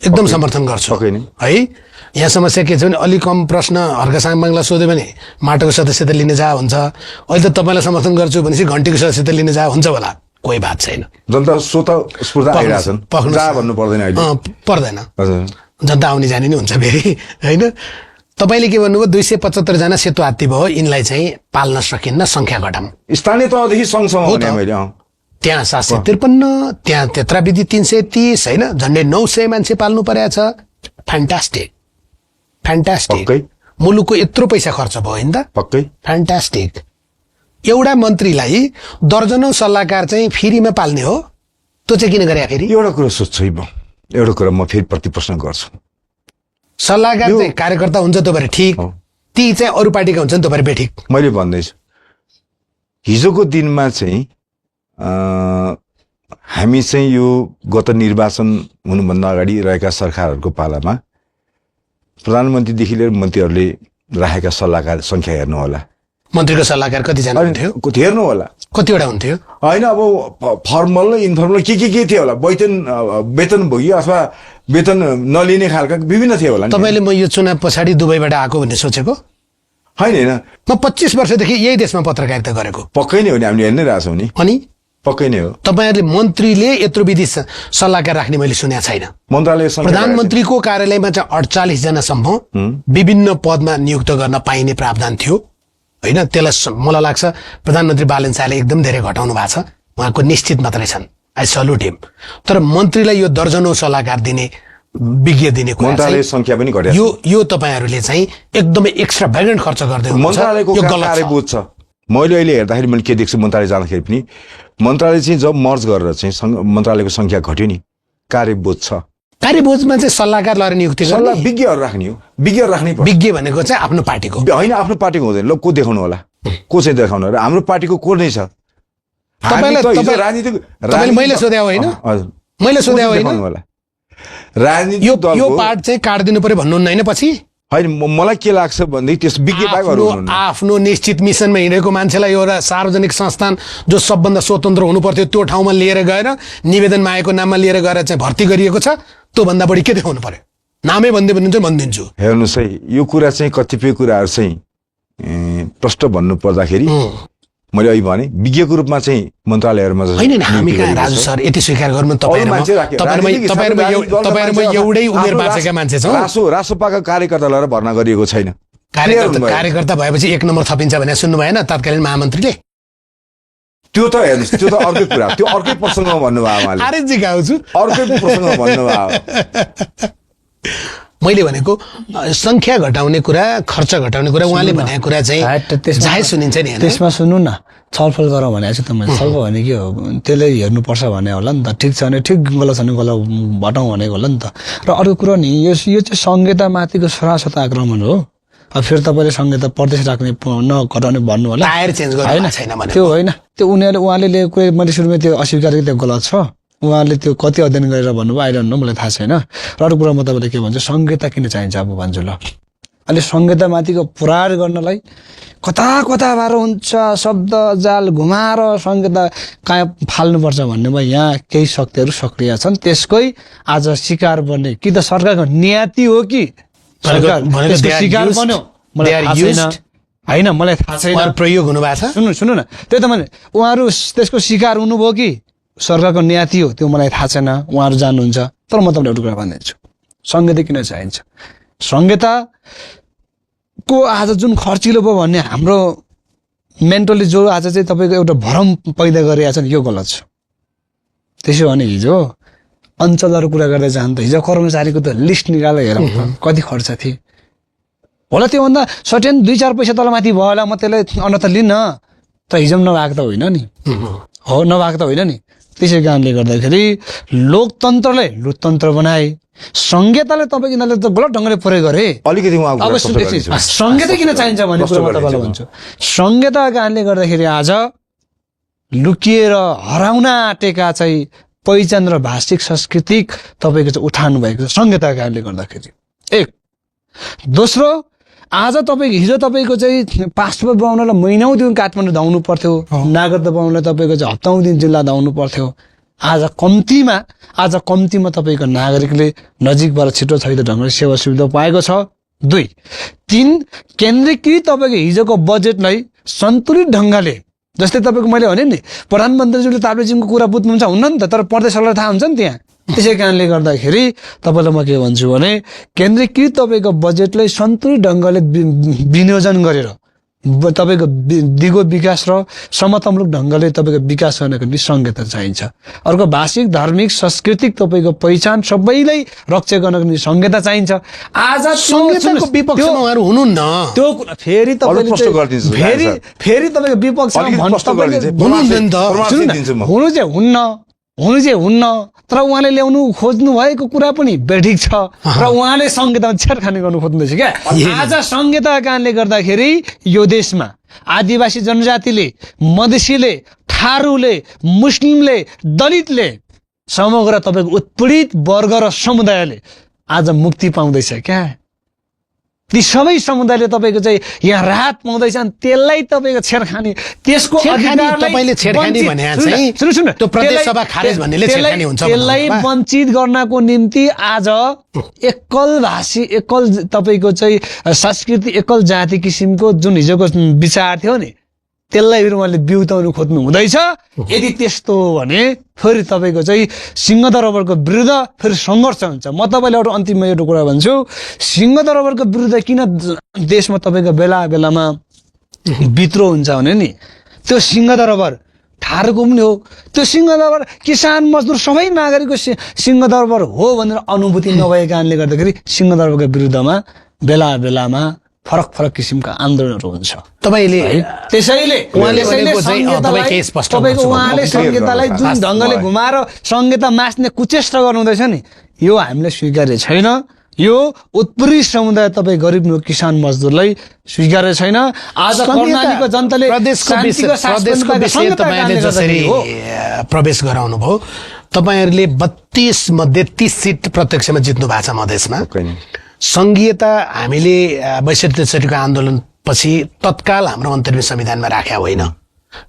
एकदम समर्थन गर्छु पक्कै नै है यहाँ समस्या के छ भने अलिक कम प्रश्न हर्क साङमाङलाई सोध्यो भने माटोको सदस्यता लिने जा हुन्छ अहिले त तपाईँलाई समर्थन गर्छु भनेपछि घन्टीको सदस्यता लिने जा हुन्छ होला कोही बात छैन जनता स्वत स्फूर्त आइरहेछन् जा भन्नु पर्दैन अहिले पर्दैन हजुर जनता आउने जाने नै हुन्छ फेरि होइन तपाईँले के भन्नुभयो 275 जना सेतो हात्ती भयो यिनलाई चाहिँ पाल्न सकिन्न संख्या घटाउँ स्थानीय तहदेखि सँगसँगै भने मैले त्यहाँ 753 त्यहाँ तेत्रा विधि 330 होइन झन्डै 900 मान्छे पाल्नु परेको छ फ्यान्टास्टिक पक्कै मुलुकको यत्रो पैसा खर्च भयो नि त पक्कै फ्यान्टास्टिक एउटा मन्त्रीलाई दर्जनौं सल्लाहकार चाहिँ फ्रीमा पाल्ने हो त्यो चाहिँ किन गरे फेरि एउटा कुरा सोध्छु है म एउटा कुरा म फेरि प्रतिप्रश्न गर्छु सल्लाहकार चाहिँ कार्यकर्ता हुन्छ त्यो भएर ठिक ती चाहिँ अरू पार्टीका हुन्छ नि त्यो भएर बेठिक मैले भन्दैछु हिजोको दिनमा चाहिँ हामी चाहिँ यो गत निर्वाचन हुनुभन्दा अगाडि रहेका सरकारहरूको पालामा प्रधानमन्त्रीदेखि लिएर मन्त्रीहरूले राखेका सल्लाहकार संख्या हेर्नु होला मन्त्रीको सल्लाहकार कतिजना हुन्थ्यो हेर्नु होला कतिवटा हुन्थ्यो होइन अब फर्मल र इन्फर्मल के थियो होला वेतनभोगी अथवा वेतन नलिने खालका विभिन्न थियो होला तपाईँले म यो चुनाव पछाडि दुबईबाट आएको भन्ने सोचेको होइन म 25 वर्षदेखि यही देशमा पत्रकारिता गरेको पक्कै नै हो नि हामीले हेर्नै रहेछौँ नि अनि पक्कै नै हो तपाईँहरूले मन्त्रीले यत्रो विधि सल्लाहकार राख्ने मैले सुनेको छैन मन्त्रालय प्रधानमन्त्रीको कार्यालयमा चाहिँ 48 जनासम्म विभिन्न पदमा नियुक्त गर्न पाइने प्रावधान थियो होइन त्यसलाई मलाई लाग्छ प्रधानमन्त्री बालन शाहले एकदम धेरै घटाउनु भएको छ उहाँको निश्चित मात्रै छन् आई सल्युट हिम तर मन्त्रीलाई यो दर्जनौं सल्लाहकार दिने विज्ञ दिने कुरा मन्त्रालय संख्या पनि घट्यो यो तपाईँहरूले चाहिँ एकदमै एक्स्ट्रा भ्यागेन्ट खर्च गर्दै हुनुहुन्छ मन्त्रालयको कार्यबोध छ मैले अहिले हेर्दाखेरि मैले के देख्छु मन्त्रालय जाँदाखेरि पनि मन्त्रालय चाहिँ जब मर्ज गरेर चाहिँ मन्त्रालयको संख्या घट्यो नि कार्यबोध छ कार्यबोधमा चाहिँ सल्लाहकार लगाएर नियुक्ति गर्ने विज्ञहरू राख्ने हो विज्ञहरू राख्नै पर्छ विज्ञ भनेको चाहिँ आफ्नो पार्टीको होइन आफ्नो पार्टीको हुँदैन ल को देखाउनु होला को चाहिँ देखाउनु होला हाम्रो पार्टीको को नै छ मैले सोधे होइन मैले सोधे होइन राजनीति यो पार्ट चाहिँ काट्दिनु पर्यो भन्नुहुन्न होइन पछि होइन मलाई के लाग्छ भनेदेखि त्यस विज्ञ आफ्नो निश्चित मिसनमा हिँडेको मान्छेलाई एउटा सार्वजनिक संस्थान जो सबभन्दा स्वतन्त्र हुनु पर्थ्यो त्यो ठाउँमा लिएर गएर निवेदन मागेको नाममा लिएर गएर चाहिँ भर्ती गरिएको छ त्यो भन्दा बढी के देखाउनु पर्यो नामै भन्दै भन्नुहुन्छ भनिदिन्छु हेर्नुहोस् है यो कुरा चाहिँ कतिपय कुराहरू चाहिँ प्रष्ट भन्नु पर्दाखेरि मैले अहिले भने विज्ञको रूपमा चाहिँ मन्त्रालयहरूमा होइन हामी कहाँ राजु सर यति स्वीकार गर्नु तपाईँहरूमा एउटै उमेर बाँचेका मान्छे छौँ रासोपाका कार्यकर्तालाई भर्ना गरिएको छैन कार्यकर्ता भएपछि 1 नम्बर थपिन्छ भने सुन्नु भएन तत्कालीन महामन्त्रीले त्यो त हेर्नुहोस् त्यो त अर्कै कुरा त्यो अर्कै प्रसङ्गमा भन्नुभयो आरेजी गाउँछु अर्कै प्रसङ्गमा भन्नुभयो मैले भनेको संख्या घटाउने कुरा खर्च घटाउने कुरा उहाँले भनेको कुरा चाहिँ जायज सुनिन्छ नि त्यसमा सुन्नु न छलफल गरौँ भनेको चाहिँ तपाईँ छलफल भने के हो त्यसले हेर्नुपर्छ भने होला नि त ठिक छ भने ठिक गलत छ भने गलत घटाउँ भनेको होला नि त र अर्को कुरो नि यो चाहिँ संहितामाथिको सरासत आक्रमण हो अब फेरि तपाईँले संहिता प्रदेश राख्ने नघटाउने भन्नु होला त्यो होइन त्यो उहाँले लिएको मैले सुरुमा त्यो अस्वीकार त्यो गलत छ उहाँले त्यो कति अध्ययन गरेर भन्नुभयो आइरहनु मलाई थाहा छैन र अरू कुरा म तपाईँले के भन्छु संहिता किन चाहिन्छ अब भन्छु ल अहिले संहितामाथिको पुरार गर्नलाई कताबाट हुन्छ शब्द जाल घुमाएर संहिता कहाँ फाल्नुपर्छ भन्नेमा यहाँ केही शक्तिहरू सक्रिय छन् त्यसकै आज शिकार बन्ने कि त सरकारको नीति हो कि सरकार त्यसको शिकार बन्यो मलाई थाहा छैन होइन मलाई थाहा छैन प्रयोग हुनु भएको छ सुन्नु न त्यही त मैले उहाँहरू त्यसको शिकार हुनुभयो कि सरकारको न्याति हो त्यो मलाई थाहा छैन उहाँहरू जान्नुहुन्छ तर म तपाईँलाई एउटा कुरा भनिदिन्छु संहिता किन चाहिन्छ संहिताको आज जुन खर्चिलो भयो भन्ने हाम्रो मेन्टली जो आज चाहिँ तपाईँको एउटा भ्रम पैदा गरिरहेको छ नि यो गलत छ त्यसो भने हिजो अञ्चलहरू कुरा गर्दै जान्छ त हिजो कर्मचारीको त लिस्ट निकालेर हेरौँ त कति खर्च थिए होला त्योभन्दा सर्टेन 2-4 पैसा तलमाथि भयो होला म त्यसलाई अन्त त लिन्न त हिजो नभएको त होइन नि हो नभएको त होइन नि त्यसै कारणले गर्दाखेरि लोकतन्त्रले लोकतन्त्र बनाए संहिताले तपाईँ यिनीहरूले त गलत ढङ्गले प्रयोग गरे अलिकति अब संहिता किन चाहिन्छ भन्ने कुरा म तपाईँलाई भन्छु संहिताको कारणले गर्दाखेरि आज लुकिएर हराउन आँटेका चाहिँ पहिचान र भाषिक सांस्कृतिक तपाईँको चाहिँ उठाउनु भएको छ संहिताको कारणले गर्दाखेरि एक दोस्रो आज तपाईँको हिजो तपाईँको चाहिँ पासपोर्ट बनाउनलाई महिनौँ दिन काठमाडौँ धाउनु पर्थ्यो नागरिकता बनाउनलाई तपाईँको चाहिँ हप्तौँ दिन जिल्ला धाउनु पर्थ्यो आज कम्तीमा तपाईँको नागरिकले नजिकबाट छिटो छैटो ढङ्गले सेवा सुविधा पाएको छ 2 3 केन्द्रीकृत तपाईँको हिजोको बजेटलाई सन्तुलित ढङ्गले जस्तै तपाईँको मैले भने नि प्रधानमन्त्रीज्यूले ताप्लेजुङको कुरा बुझ्नुहुन्छ हुन्न नि त तर प्रदेशहरूलाई थाहा हुन्छ नि त्यहाँ त्यसै कारणले गर्दाखेरि तपाईँलाई म के भन्छु भने केन्द्रीकृत तपाईँको बजेटलाई सन्तुलित ढङ्गले विनियोजन गरेर तपाईँको दिगो विकास र समतामूलक ढङ्गले तपाईँको विकास गर्नको निम्ति संहिता चाहिन्छ अर्को भाषिक धार्मिक सांस्कृतिक तपाईँको पहिचान सबैलाई रक्षा गर्नको निम्ति संहिता चाहिन्छ आज संहिताको विपक्षमा उहाँहरू हुनुहुन्न त्यो फेरि तपाईँले फेरि तपाईँको विपक्ष हुनु चाहिँ हुन्न तर उहाँले ल्याउनु खोज्नु भएको कुरा पनि बेठिक छ र उहाँले संहितामा छेडखानी गर्नु खोज्दैछ क्या आज संहिताका कारणले गर्दाखेरि यो देशमा आदिवासी जनजातिले मधेसीले थारूले मुस्लिमले दलितले समग्र तपाईँको उत्पीडित वर्ग र समुदायले आज मुक्ति पाउँदैछ क्या ती सबै समुदायले तपाईँको चाहिँ यहाँ राहत पाउँदैछ अनि त्यसलाई तपाईँको छेडखानी त्यसको तपाईँले छेडखानी भने चाहिँ त्यो प्रदेश सभा खारेज भन्नेले छेडखानी हुन्छ त्यसलाई वञ्चित गर्नको निम्ति आज एकल भाषी एकल तपाईँको चाहिँ संस्कृति एकल जाति किसिमको जुन हिजोको विचार थियो नि त्यसलाई उहाँले बिउताउनु खोज्नु हुँदैछ यदि त्यस्तो हो भने फेरि तपाईँको चाहिँ सिंहदरबारको विरुद्ध फेरि सङ्घर्ष हुन्छ म तपाईँलाई एउटा अन्तिममा एउटा कुरा भन्छु सिंहदरबारको विरुद्ध किन देशमा तपाईँको बेला बेलामा विद्रोह हुन्छ भने नि त्यो सिंहदरबार ठाडोको पनि हो त्यो सिंहदरबार किसान मजदुर सबै नागरिकको सिंहदरबार हो भनेर अनुभूति नभएको कारणले गर्दाखेरि सिंहदरबारको विरुद्धमा बेला बेलामा फरक किसिमका आन्दोलनहरू हुन्छ तपाईले त्यसैले उहाँले संहितालाई जुन ढङ्गले घुमाएर संहिता मास्ने कुचेष्टा गर्नुहुँदैछ नि यो हामीलाई स्वीकार्य छैन यो उत्पीडित समुदाय तपाईँ गरिब किसान मजदुरलाई स्वीकार्य छैन आज कर्णालीको जनताले प्रवेश गराउनु भयो तपाईहरूले 32 मध्ये 30 सिट प्रत्यक्षमा जित्नु भएको छ मधेसमा संघीयता हामीले 62 आन्दोलन पछि तत्काल हाम्रो अन्तरिम संविधानमा राख्या होइन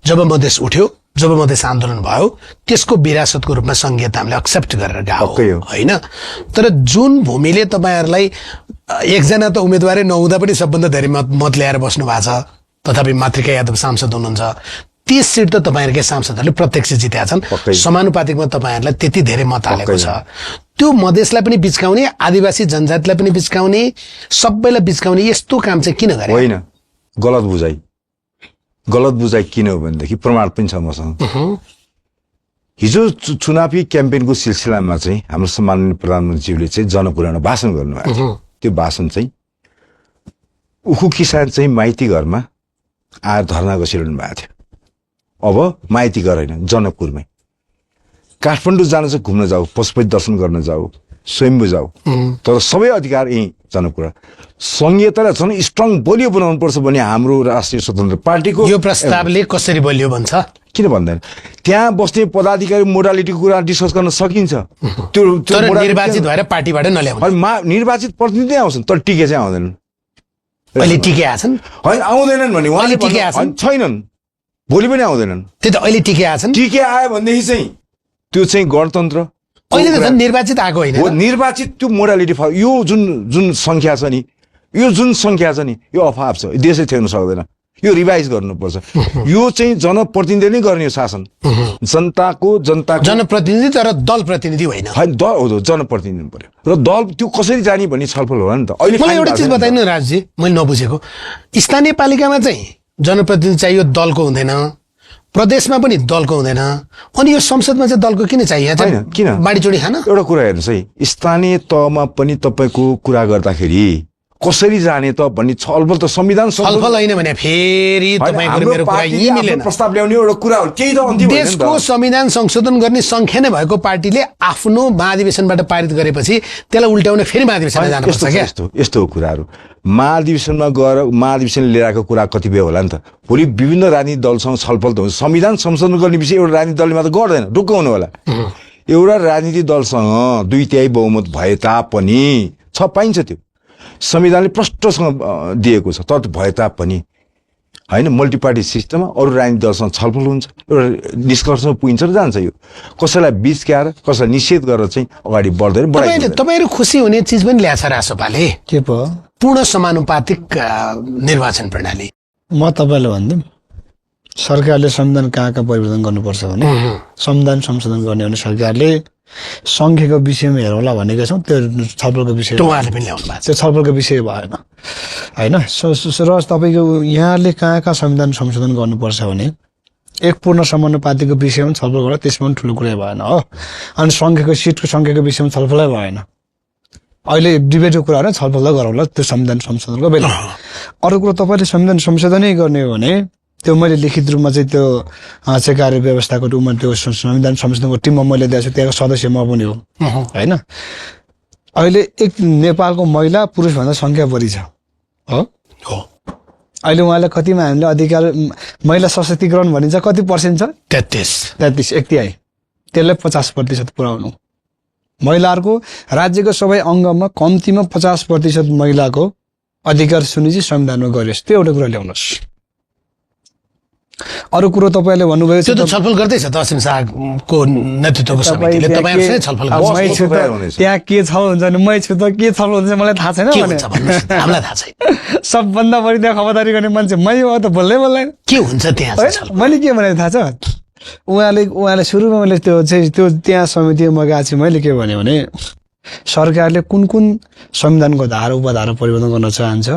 जब मधेस उठ्यो जब मधेस आन्दोलन भयो त्यसको विरासतको रूपमा संघीयता हामीले एक्सेप्ट गरेर गयो होइन तर जुन भूमिले तपाईहरूलाई एकजना त उम्मेदवारै नहुँदा पनि सबभन्दा धेरै मत ल्याएर बस्नु भएको छ तथापि मातृका यादव सांसद हुनुहुन्छ 30 सिट त तपाईहरुकै सांसदहरूले प्रत्यक्ष जितेका छन् समानुपातिकमा तपाईहरुलाई त्यति धेरै मत हालेको छ त्यो मधेसलाई पनि बिचकाउने आदिवासी जनजातिलाई पनि बिचकाउने सबैलाई बिचकाउने यस्तो काम चाहिँ किन गरे होइन गलत बुझाइ किन हो भनेदेखि प्रमाण पनि छ मसँग हिजो चुनावी क्याम्पेनको सिलसिलामा चाहिँ हाम्रो सम्माननीय प्रधानमन्त्रीज्यूले चाहिँ जनपुरामा भाषण गर्नुभएको थियो त्यो भाषण चाहिँ उखु किसान चाहिँ माइती घरमा आएर धरना बसिरहनु भएको थियो अब माइती घर होइन जनकपुरमै काठमाडौँ जान चाहिँ घुम्न जाऊ पशुपति दर्शन गर्न जाऊ स्वयम्भू जाऊ तर सबै अधिकार यही जनकपुर संघीयतालाई झन् स्ट्रङ बलियो बनाउनु पर्छ भने हाम्रो राष्ट्रिय स्वतन्त्र पार्टीको यो प्रस्तावले कसरी बलियो भन्छ किन भन्दैन त्यहाँ बस्ने पदाधिकारी मोडालिटीको कुरा डिस्कस गर्न सकिन्छ त्यो निर्वाचित भएर पार्टीबाट नल्याउनु निर्वाचित प्रतिनिधि आउँछन् तर टिके चाहिँ आउँदैनन् अहिले टिके आछन् होइन आउँदैनन् भने उहाँले टिके आछन् छैनन् भोलि पनि आउँदैनन् त्यही त अहिले टिके आछन् टिके आयो भनेदेखि चाहिँ त्यो चाहिँ गणतन्त्र अहिले त झन् निर्वाचित आएको होइन हो निर्वाचित त्यो मोडालिटी यो जुन संख्या छ नि यो अभाव छ देशै थिएन सक्दैन यो रिभाइज गर्नुपर्छ यो चाहिँ जनप्रतिनिधिले नै गर्ने हो शासन जनताको जनप्रतिनिधि तर दल प्रतिनिधि होइन जनप्रतिनिधि पर्यो र दल त्यो कसरी जाने भन्ने छलफल होला नि त अहिले मलाई एउटा चिज बताइनु राजजी मैले नबुझेको स्थानीय पालिकामा चाहिँ जनप्रतिनिधि चाहियो दलको हुँदैन प्रदेशमा पनि दलको हुँदैन अनि यो संसदमा चाहिँ दलको किन चाहियो किन बाढीचोडी खान एउटा कुरा हेर्नुहोस् है स्थानीय तहमा पनि तपाईँको कुरा गर्दाखेरि कसरी जाने त भन्ने छलफल त संविधान छलफल होइन भने फेरि तपाईँको मेरो कुरा यही मिलेन प्रस्ताव ल्याउने एउटा कुरा हो केही त अन्तिम देशको संविधान संशोधन गर्ने संख्या नै भएको पार्टीले आफ्नो महाधिवेशनबाट पारित गरेपछि त्यसलाई उल्ट्याउन फेरि महाधिवेशनमा जानुपर्छ क्या यस्तो कुराहरू महाधिवेशनमा गएर महाधिवेशनले लिएर आएको कुरा कतिपय होला नि त भोलि विभिन्न राजनीतिक दलसँग छलफल त हुन्छ संविधान संशोधन गर्ने विषय एउटा राजनीतिक दलले मात्र गर्दैन ढुक्क हुनु होला एउटा राजनीतिक दलसँग 2/3 बहुमत भए तापनि पाइन्छ त्यो संविधानले प्रष्टसँग दिएको छ तर भए तापनि होइन मल्टिपार्टी सिस्टममा अरू राजनीतिक दलसँग छलफल हुन्छ एउटा निष्कर्षमा पुगिन्छ र जान्छ यो कसैलाई बिचक्याएर कसैलाई निषेध गरेर चाहिँ अगाडि बढ्दैन तपाईँहरू खुसी हुने चिज पनि ल्याछ रासोपाले के पो पूर्ण समानुपातिक निर्वाचन प्रणाली म तपाईँलाई भन्दिम सरकारले संविधान कहाँ परिवर्तन गर्नुपर्छ भने संविधान संशोधन गर्ने भने सरकारले संख्याको विषयमा हेरौँला भनेको छौँ त्यो छलफलको विषय त्यो छलफलको विषय भएन होइन र तपाईँको यहाँले कहाँ संविधान संशोधन गर्नुपर्छ भने एक पूर्ण समानुपातिको विषयमा छलफल गर्दा त्यसमा पनि ठुलो कुरै भएन हो अनि सिटको संख्याको विषयमा छलफलै भएन अहिले डिबेटको कुरा होइन छलफल गरौँला त्यो संविधान संशोधनको बेला अरू कुरो तपाईँले संविधान संशोधनै गर्ने हो भने त्यो मैले लिखित रूपमा चाहिँ त्यो कार्य व्यवस्थाको रूपमा त्यो संविधान संशोधनको टिममा मैले दिएको छु त्यहाँको सदस्य म पनि हो होइन अहिले एक नेपालको महिला पुरुषभन्दा संख्या बढी छ हो अहिले उहाँलाई कतिमा हामीले अधिकार महिला सशक्तिकरण भनिन्छ कति पर्सेन्ट छ 33 एक तिहाई त्यसलाई 50% पुर्याउनु महिलाहरूको राज्यको सबै अङ्गमा कम्तीमा 50% महिलाको अधिकार सुनिश्चित संविधानमा गरियोस् त्यो एउटा कुरा ल्याउनुहोस् अरू कुरो तपाईँले भन्नुभयो छलफल गर्दैछ त असीम शाहको नेतृत्वको समितिले तपाईहरुसँग छलफल गर्छ त्यहाँ के छ हुन्छ नि मै छु त के छलफल हुन्छ मलाई थाहा छैन हामीलाई थाहा छैन सबभन्दा बढी त्यहाँ खबरदारी गर्ने मान्छे मै हो त बोल्दैन के हुन्छ त्यहाँ मैले के भने थाहा छ उहाँले सुरुमा मैले त्यो त्यहाँ समितिमा गएको छु मैले के भने सरकारले कुन संविधानको धारा उपधारा परिवर्तन गर्न चाहन्छ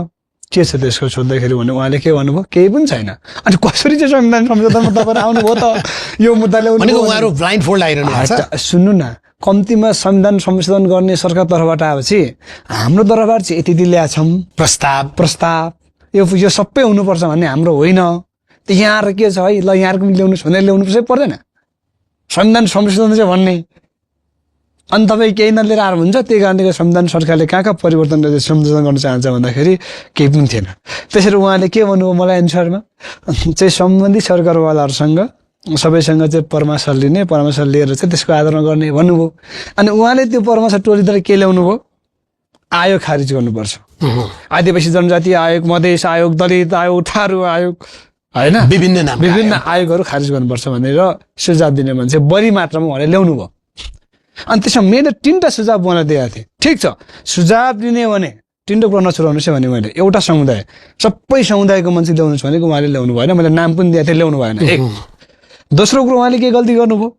के छ त्यसको सोध्दाखेरि भने उहाँले के भन्नुभयो केही पनि छैन अनि कसरी चाहिँ संविधान संशोधनमा तपाईहरु आउनुभयो त यो मुद्दाले उहाँहरु ब्लाइन्ड फोल्ड आइरहनु भएको छ सुन्नु न कम्तीमा संविधान संशोधन गर्ने सरकार तर्फबाट आएपछि हाम्रो तर्फबाट चाहिँ यति ल्याछौं प्रस्ताव यो सबै हुनुपर्छ भन्ने हाम्रो होइन यहाँ के छ है ल यहाँको पनि ल्याउनुस् भने ल्याउनुपर्छ पर्दैन संविधान संशोधन चाहिँ भन्ने अनि तपाईँ केही नलिएर आएर हुन्छ त्यही कारणले संविधान सरकारले कहाँ परिवर्तन संशोधन गर्न चाहन्छ भन्दाखेरि केही पनि थिएन त्यसरी उहाँले के भन्नुभयो मलाई एन्सरमा चाहिँ सम्बन्धित सरकारवालाहरूसँग सबैसँग चाहिँ परामर्श लिएर चाहिँ त्यसको आधारमा गर्ने भन्नुभयो अनि उहाँले त्यो परामर्श टोलीद्वारा के ल्याउनु भयो आयोग खारिज गर्नुपर्छ आदिवासी जनजाति आयोग मधेस आयोग दलित आयोग थारू आयोग होइन विभिन्न आयोगहरू खारिज गर्नुपर्छ भनेर सुझाव दिने मान्छे बढी मात्रामा उहाँले ल्याउनु भयो अनि त्यसमा मैले 3टा सुझाव बनाएर दिएको थिएँ ठिक छ सुझाव दिने भने 3टा कुरा नछुराउनुहोस् भने मैले एउटा समुदाय सबै समुदायको मान्छे ल्याउनुहोस् भनेको उहाँले ल्याउनु भएन मैले नाम पनि दिएको थिएँ ल्याउनु भएन एक दोस्रो कुरो उहाँले के गल्ती गर्नुभयो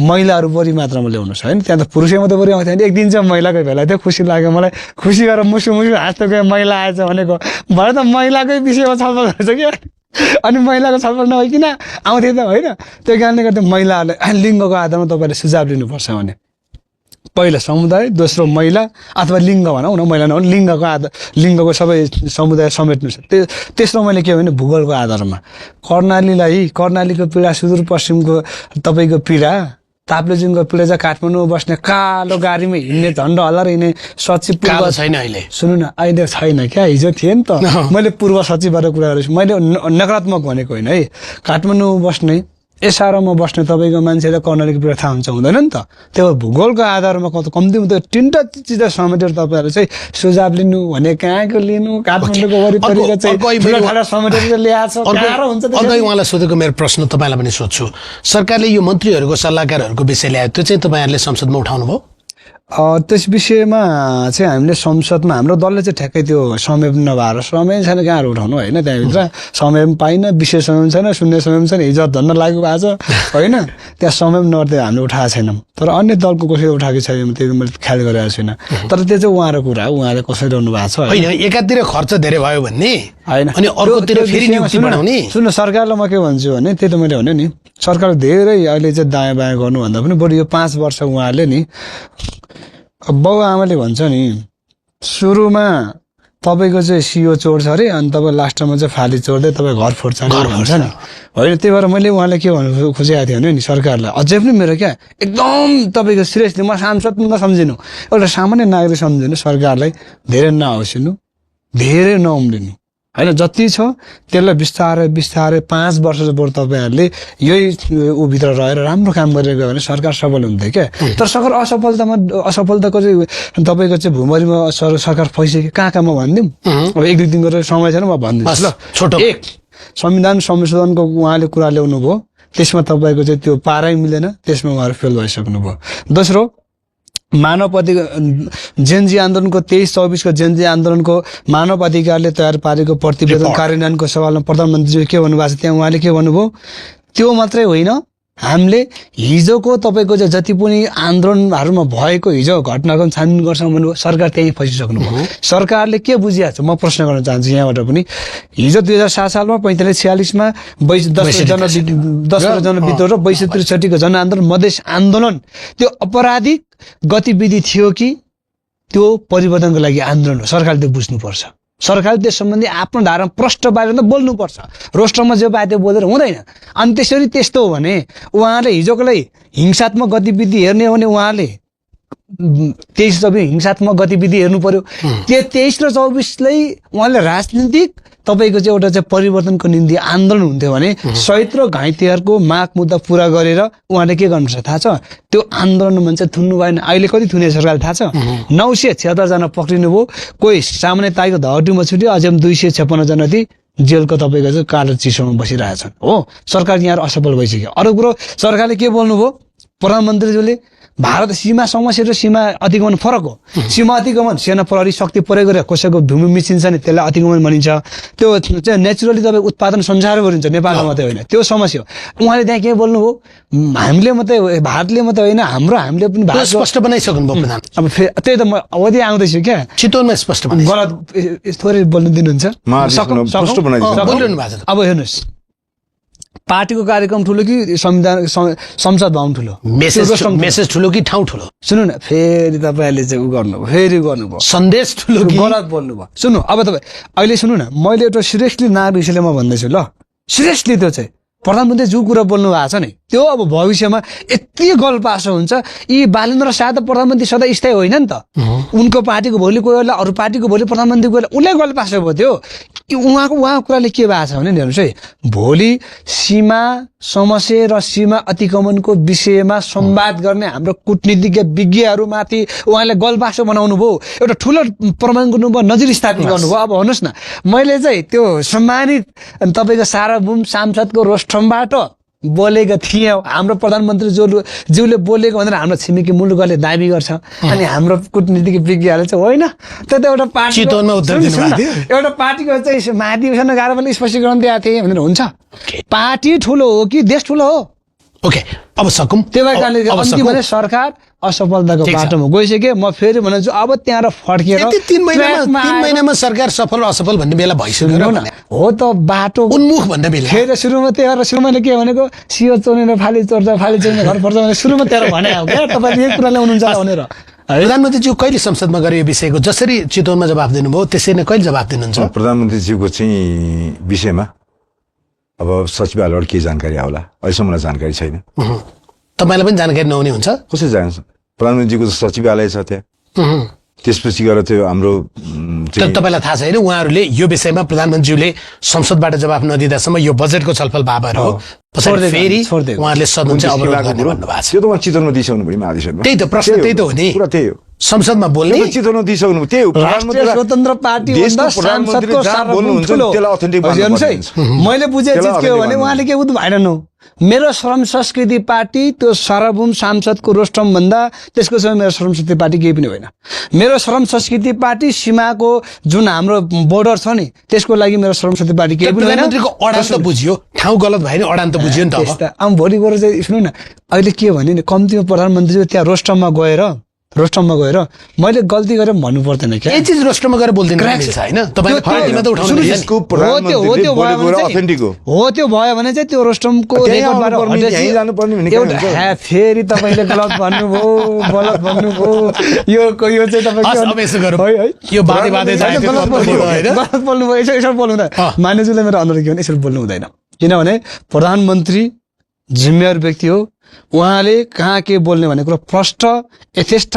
महिलाहरू बढी मात्रामा ल्याउनुहोस् होइन त्यहाँ त पुरुषै मात्रै बढी आउँथ्यो एक दिन चाहिँ महिलाकै भेला थियो खुसी लाग्यो मलाई खुसी गरेर मुसु हाँस्दै गयो महिला आएछ भनेको भरे त महिलाकै विषयमा छलफल गर्छ क्या अनि महिलाको छलफल नभइकन आउँथे त होइन त्यो कारणले गर्दा महिलाहरूले लिङ्गको आधारमा तपाईँले सुझाव लिनुपर्छ भने पहिला समुदाय दोस्रो महिला अथवा लिङ्ग भनौँ न महिला नभए लिङ्गको सबै समुदाय समेट्नु छ तेस्रो मैले के भने भूगोलको आधारमा कर्णालीको पीडा सुदूरपश्चिमको तपाईँको पीडा ताप्लेजुङको पीडा चाहिँ काठमाडौँमा बस्ने कालो गाडीमा हिँड्ने झन्डा हल्लाएर हिँड्ने सचिव पूर्व छैन अहिले सुन्नु न अहिले छैन क्या हिजो थिएँ नि त मैले पूर्व सचिवबाट कुरा गरेछु मैले नकारात्मक भनेको होइन है काठमाडौँमा बस्ने एसआरमा बस्ने तपाईँको मान्छेलाई कर्णालीको कुरा थाहा हुन्छ हुँदैन नि त त्यो भूगोलको आधारमा कम्तीमा त 3टा चिज समेटेर तपाईँहरू चाहिँ सुझाव लिनु भने कहाँको लिनु काठमाडौँको वरिपरिको चाहिँ ठुला ठाडा समेटेर ल्याएको छ गाह्रो हुन्छ अर्कै उहाँलाई सोधेको मेरो प्रश्न तपाईँलाई पनि सोध्छु सरकारले यो मन्त्रीहरूको सल्लाहकारहरूको विषय ल्यायो त्यो चाहिँ तपाईँहरूले संसदमा उठाउनु भयो त्यस विषयमा चाहिँ हामीले संसदमा हाम्रो दलले चाहिँ ठ्याक्कै त्यो समय पनि नभएर समय छैन कहाँहरू उठाउनु होइन त्यहाँभित्र समय पनि पाइन विशेष समय पनि छैन शून्य समय पनि छैन हिजो धन्न लागु भएको छ होइन त्यहाँ समय पनि नगर्दै हामीले उठाएको छैनौँ तर अन्य दलको कसैले उठाएको छैन त्यो मैले ख्याल गरेको छुइनँ तर त्यो चाहिँ उहाँको कुरा हो उहाँले कसरी रहनु भएको छ होइन एकातिर खर्च धेरै भयो भन्ने होइन अनि अर्कोतिर फेरि नियुक्ति बढाउने सुन्नु सरकारलाई म के भन्छु भने त्यही त मैले भने नि सरकार धेरै अहिले चाहिँ दायाँ बायाँ गर्नुभन्दा पनि बरु यो 5 वर्ष उहाँहरूले नि बाउ आमाले भन्छ नि सुरुमा तपाईँको चाहिँ सियो चोर्छ अरे अनि तपाईँ लास्टमा चाहिँ फाली चोर्दै तपाईँ घर फोड्छ भन्छ नि होइन त्यही भएर मैले उहाँलाई के भन्नु खोजेको थिएँ भने नि सरकारलाई अझै पनि मेरो क्या एकदम तपाईँको सिरियसली म सांसद नसम्झिनु एउटा सामान्य नागरिक सम्झिनु सरकारलाई धेरै नआउसिनु धेरै नउम्लिनु होइन जति छ त्यसलाई बिस्तारै बिस्तारै 5 वर्ष बरु तपाईँहरूले यही भित्र रहेर राम्रो काम गरेर गयो भने सरकार सफल हुन्थ्यो क्या तर सरकार असफलताको चाहिँ तपाईँको चाहिँ भूमरीमा सरकार फैसक्यो कहाँ कहाँमा भनिदिउँ अब 1-2 दिन गरेर समय छैन म भनिदिन्छु ल छोटो एक संविधान संशोधनको उहाँले कुरा ल्याउनु भयो त्यसमा तपाईँको चाहिँ त्यो पारै मिलेन त्यसमा उहाँहरू फेल भइसक्नुभयो दोस्रो मानव जेनजी आन्दोलनको 23-24 को जेनजी आन्दोलनको मानव अधिकारले तयार पारेको प्रतिवेदन कार्यान्वयनको सवालमा प्रधानमन्त्रीले के भन्नुभएको छ त्यहाँ उहाँले के भन्नुभयो त्यो मात्रै होइन हामीले हिजोको तपाईँको चाहिँ जति पनि आन्दोलनहरूमा भएको हिजो घटनाको छानबिन गर्छौँ भन्नुभयो सरकार त्यहीँ फसिसक्नुभयो सरकारले के बुझिएको छ म प्रश्न गर्न चाहन्छु यहाँबाट पनि हिजो 2007 सालमा 45-46मा 10 जनविद्रोह र 62-63 को जनआन्दोलन मधेस आन्दोलन त्यो अपराधिक गतिविधि थियो कि त्यो परिवर्तनको लागि आन्दोलन हो सरकारले त्यो बुझ्नुपर्छ सरकारले त्यस सम्बन्धी आफ्नो धारणा प्रष्ट बारेर बोल्नुपर्छ रोस्टरमा जो पाए त्यो बोलेर हुँदैन अनि त्यसरी त्यस्तो हो भने उहाँले हिजोकोलाई हिंसात्मक गतिविधि हेर्ने हो भने उहाँले 23-24 हिंसात्मक गतिविधि हेर्नु पर्यो त्यो 23 र 24लाई उहाँले राजनीतिक तपाईँको चाहिँ एउटा चाहिँ परिवर्तनको निम्ति आन्दोलन हुन्थ्यो भने शहीद र घाइतेहरूको माग मुद्दा पुरा गरेर उहाँले के गर्नुपर्छ थाहा छ त्यो आन्दोलन चाहिँ थुन्नु भएन अहिले कति थुने सरकारले थाहा छ 976 जना पक्रिनु भयो कोही सामान्य ताईको धहटीमा छुट्यो अझै 256 जना ती जेलको तपाईँको चाहिँ कालो चिसोमा बसिरहेछन् हो सरकार यहाँ असफल भइसक्यो अरू कुरो सरकारले के बोल्नुभयो प्रधानमन्त्रीज्यूले भारत सीमा समस्या र सीमा अतिक्रमण फरक हो सीमा अतिक्रमण सेना प्रहरी शक्ति प्रयोग गरेर कसैको भूमि मिचिन्छ नि त्यसलाई अतिक्रमण भनिन्छ त्यो चाहिँ नेचुरली तपाईँ उत्पादन संसार गरिन्छ नेपालमा मात्रै होइन त्यो समस्या हो उहाँले त्यहाँ के बोल्नुभयो हामीले मात्रै भारतले मात्रै होइन हामीले पनि भारत स्पष्ट बनाइसक्नु भयो प्रधान अब त्यही त म अवधि आउँदैछु क्या चितवनमा स्पष्ट गलत थोरै बोल्नु दिनुहुन्छ अब हेर्नुहोस् पार्टीको कार्यक्रम ठुलो कि संसद भवन ठुलो मेसेज ठुलो कि ठाउँ ठुलो सुन्नु न फेरि तपाईँहरूले चाहिँ उ गर्नुभयो फेरि गर्नुभयो सन्देश ठुलो गलत बोल्नुभयो सुन्नु अब तपाईँ अहिले सुन्नु न मैले एउटा सिरियसली नागरिक विषयले म भन्दैछु ल सिरियसली त्यो चाहिँ प्रधानमन्त्री जो कुरा बोल्नु भएको छ नि त्यो अब भविष्यमा यति गलपासो हुन्छ यी बालेन्द्र शाह त प्रधानमन्त्री सधैँ स्थायी होइन नि त उनको पार्टीको भोलि कोही बेला अरू पार्टीको भोलि प्रधानमन्त्री कोही बेला उसले गलपासो भयो त्यो उहाँको कुराले के भएको छ भने हेर्नुहोस् है भोलि सीमा समस्या र सीमा अतिक्रमणको विषयमा संवाद गर्ने हाम्रो कूटनीतिज्ञ विज्ञहरूमाथि उहाँले गलपासो बनाउनु भयो एउटा ठुलो प्रमाण गर्नुभयो नजिर स्थापित गर्नुभयो अब भन्नुहोस् न मैले चाहिँ त्यो सम्मानित तपाईँको सार्वभौम सांसदको रोस्टमबाट बोलेको थिएँ हाम्रो प्रधानमन्त्री ज्यूले बोलेको भनेर हाम्रो छिमेकी मुलुकले दाबी गर्छ अनि हाम्रो कूटनीतिक विज्ञहरूले चाहिँ होइन त्यो त एउटा पार्टी एउटा पार्टीको चाहिँ महाधिवेशन गाह्रो स्पष्टीकरण दिएको थिएँ भनेर हुन्छ पार्टी ठुलो हो कि देश ठुलो हो ओके अब सकौँ त्यही भएर कारणले सरकार असफलताको बाटोमा गइसक्यो म फेरि भन्छु अब त्यहाँ फर्किएर 3 महिनामा सरकार सफल असफल भन्ने बेला भइसक्यो हो त बाटो उन्मुख भन्ने बेला फेरि सुरुमा मैले के भनेको सियो चोरेर फाली चोर्छ फाली चोर्ने घर पर्छ भने सुरुमा तेरो भने हो क्या तपाईँले यही कुरा ल्याउनुहुन्छ भनेर प्रधानमन्त्रीज्यू कहिले संसदमा गरे यो विषयको जसरी चितवनमा जवाफ दिनुभयो त्यसरी नै कहिले जवाफ दिनुहुन्छ प्रधानमन्त्रीज्यूको चाहिँ विषयमा अब सचिवालयबाट के जानकारी आउला अहिलेसम्म मलाई जानकारी छैन तपाईँलाई पनि जानकारी नहुने हुन्छ कसरी जान्छ प्रधानमन्त्रीको सचिवालय छ त्यहाँ त्यसपछि गएर त्यो हाम्रो तपाईँलाई थाहा छैन उहाँहरूले यो विषयमा प्रधानमन्त्रीले संसदबाट जवाफ नदिँदासम्म यो बजेटको छलफल भएर हो पछाडि फेरि छोडिदिएको। उहाँहरूले सदन चाहिँ अवरोध गर्ने भन्नुभएको छ। त्यो त उहाँ चितवनमा दिइसक्नु भयो महाधिवेशनमा। त्यही त प्रश्न त्यही त हो नि। कुरा त्यही हो। संसदमा बोल्ने त्यो त चितवनमा दिइसक्नु भयो। त्यही हो। राष्ट्रिय स्वतन्त्र पार्टी भन्दा सांसदको सार्वभौम ठुलो। त्यसलाई अथेन्टिक हेर्नुहोस् है, मैले बुझेको चिज के हो भने उहाँले के बुझ्नु भएन हो, मेरो श्रम संस्कृति पार्टी त्यो सार्वभौम सांसदको रोस्टम भन्दा त्यसको समय मेरो श्रम संस्कृति पार्टी केही पनि होइन। मेरो श्रम संस्कृति पार्टी सीमाको जुन हाम्रो बोर्डर छ नि त्यसको लागि मेरो श्रम संस्कृति पार्टी केही पनि होइन। प्रधानमन्त्रीको अडान त बुझियो, ठाउँ गलत भयो नि, अडान त बुझियो नि त अब। अब भोलि गएर चाहिँ सुन्नु न, अहिले के भने नि कम्तीमा प्रधानमन्त्री त्यहाँ रोस्टममा गएर मैले गल्ती गरेँ भन्नु पर्दैन क्या। यही चिज रोस्टरमा गएर बोल्दैन मिल्छ होइन, तपाईँले पार्टीमा त उठाउनु मिल्छ नि। हो त्यो भयो भने चाहिँ त्यो रोस्टमको फेरि तपाईँले गलत भन्नुभयो यो चाहिँ अब यसो गरौँ, यो बाधे गलत बोल्नुभयो यसरी बोल्नु हुँदैन। मान्यज्यूले मेरो अनुरोध के भने यसरी बोल्नु हुँदैन, किनभने प्रधानमन्त्री जिम्मेवार व्यक्ति हो। उहाँले कहाँ के बोल्ने भन्ने कुरो प्रष्ट यथेष्ट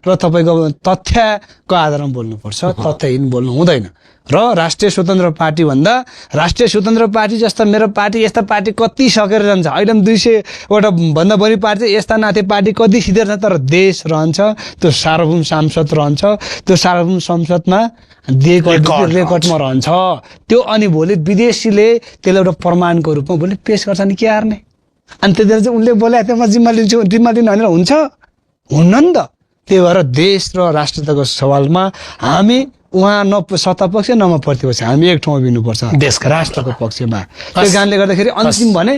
र तपाईँको तथ्यको आधारमा बोल्नुपर्छ, तथ्यहीन बोल्नु हुँदैन। र राष्ट्रिय स्वतन्त्र पार्टी भन्दा राष्ट्रिय स्वतन्त्र पार्टी जस्ता मेरो पार्टी यस्ता पार्टी कति सकेर जान्छ, अहिले 200वटा भन्दा बढी पार्टी यस्ता नाथे पार्टी कति सिधेर छ, तर देश रहन्छ, त्यो सार्वभौम सांसद रहन्छ, त्यो सार्वभौम संसदमा रेकर्डमा रहन्छ त्यो। अनि भोलि विदेशीले त्यसलाई एउटा प्रमाणको रूपमा भोलि पेश गर्छ नि के हार्ने। अनि त्यतिखेर चाहिँ उनले बोले त्यो म जिम्मा लिन्छु, जिम्मा लिनु भनेर हुन्छ हुन्न नि त। त्यही भएर देश र राष्ट्रियताको सवालमा हामी उहाँ न सत्तापक्ष न प्रतिपक्ष, हामी एक ठाउँमा बिनुपर्छ देशका राष्ट्रको पक्षमा। त्यो कारणले गर्दाखेरि अन्तिम भने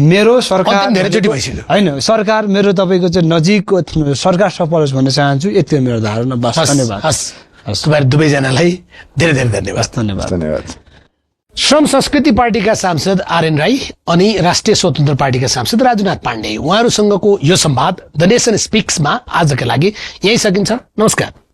मेरो सरकार धेरैचोटि भइसक्यो होइन, सरकार मेरो तपाईँको चाहिँ नजिकको सरकार सफल होस् भन्न चाहन्छु। यति हो मेरो धारणा। बस धन्यवाद। तपाईँहरू दुवैजनालाई धेरै धेरै धन्यवाद। धन्यवाद। श्रम संस्कृति पार्टीका सांसद आरएन राई अनि राष्ट्रिय स्वतन्त्र पार्टीका सांसद राजुनाथ पाण्डे, उहाँहरूसँगको यो संवाद द नेसन स्पिक्समा आजका लागि यही सकिन्छ। नमस्कार।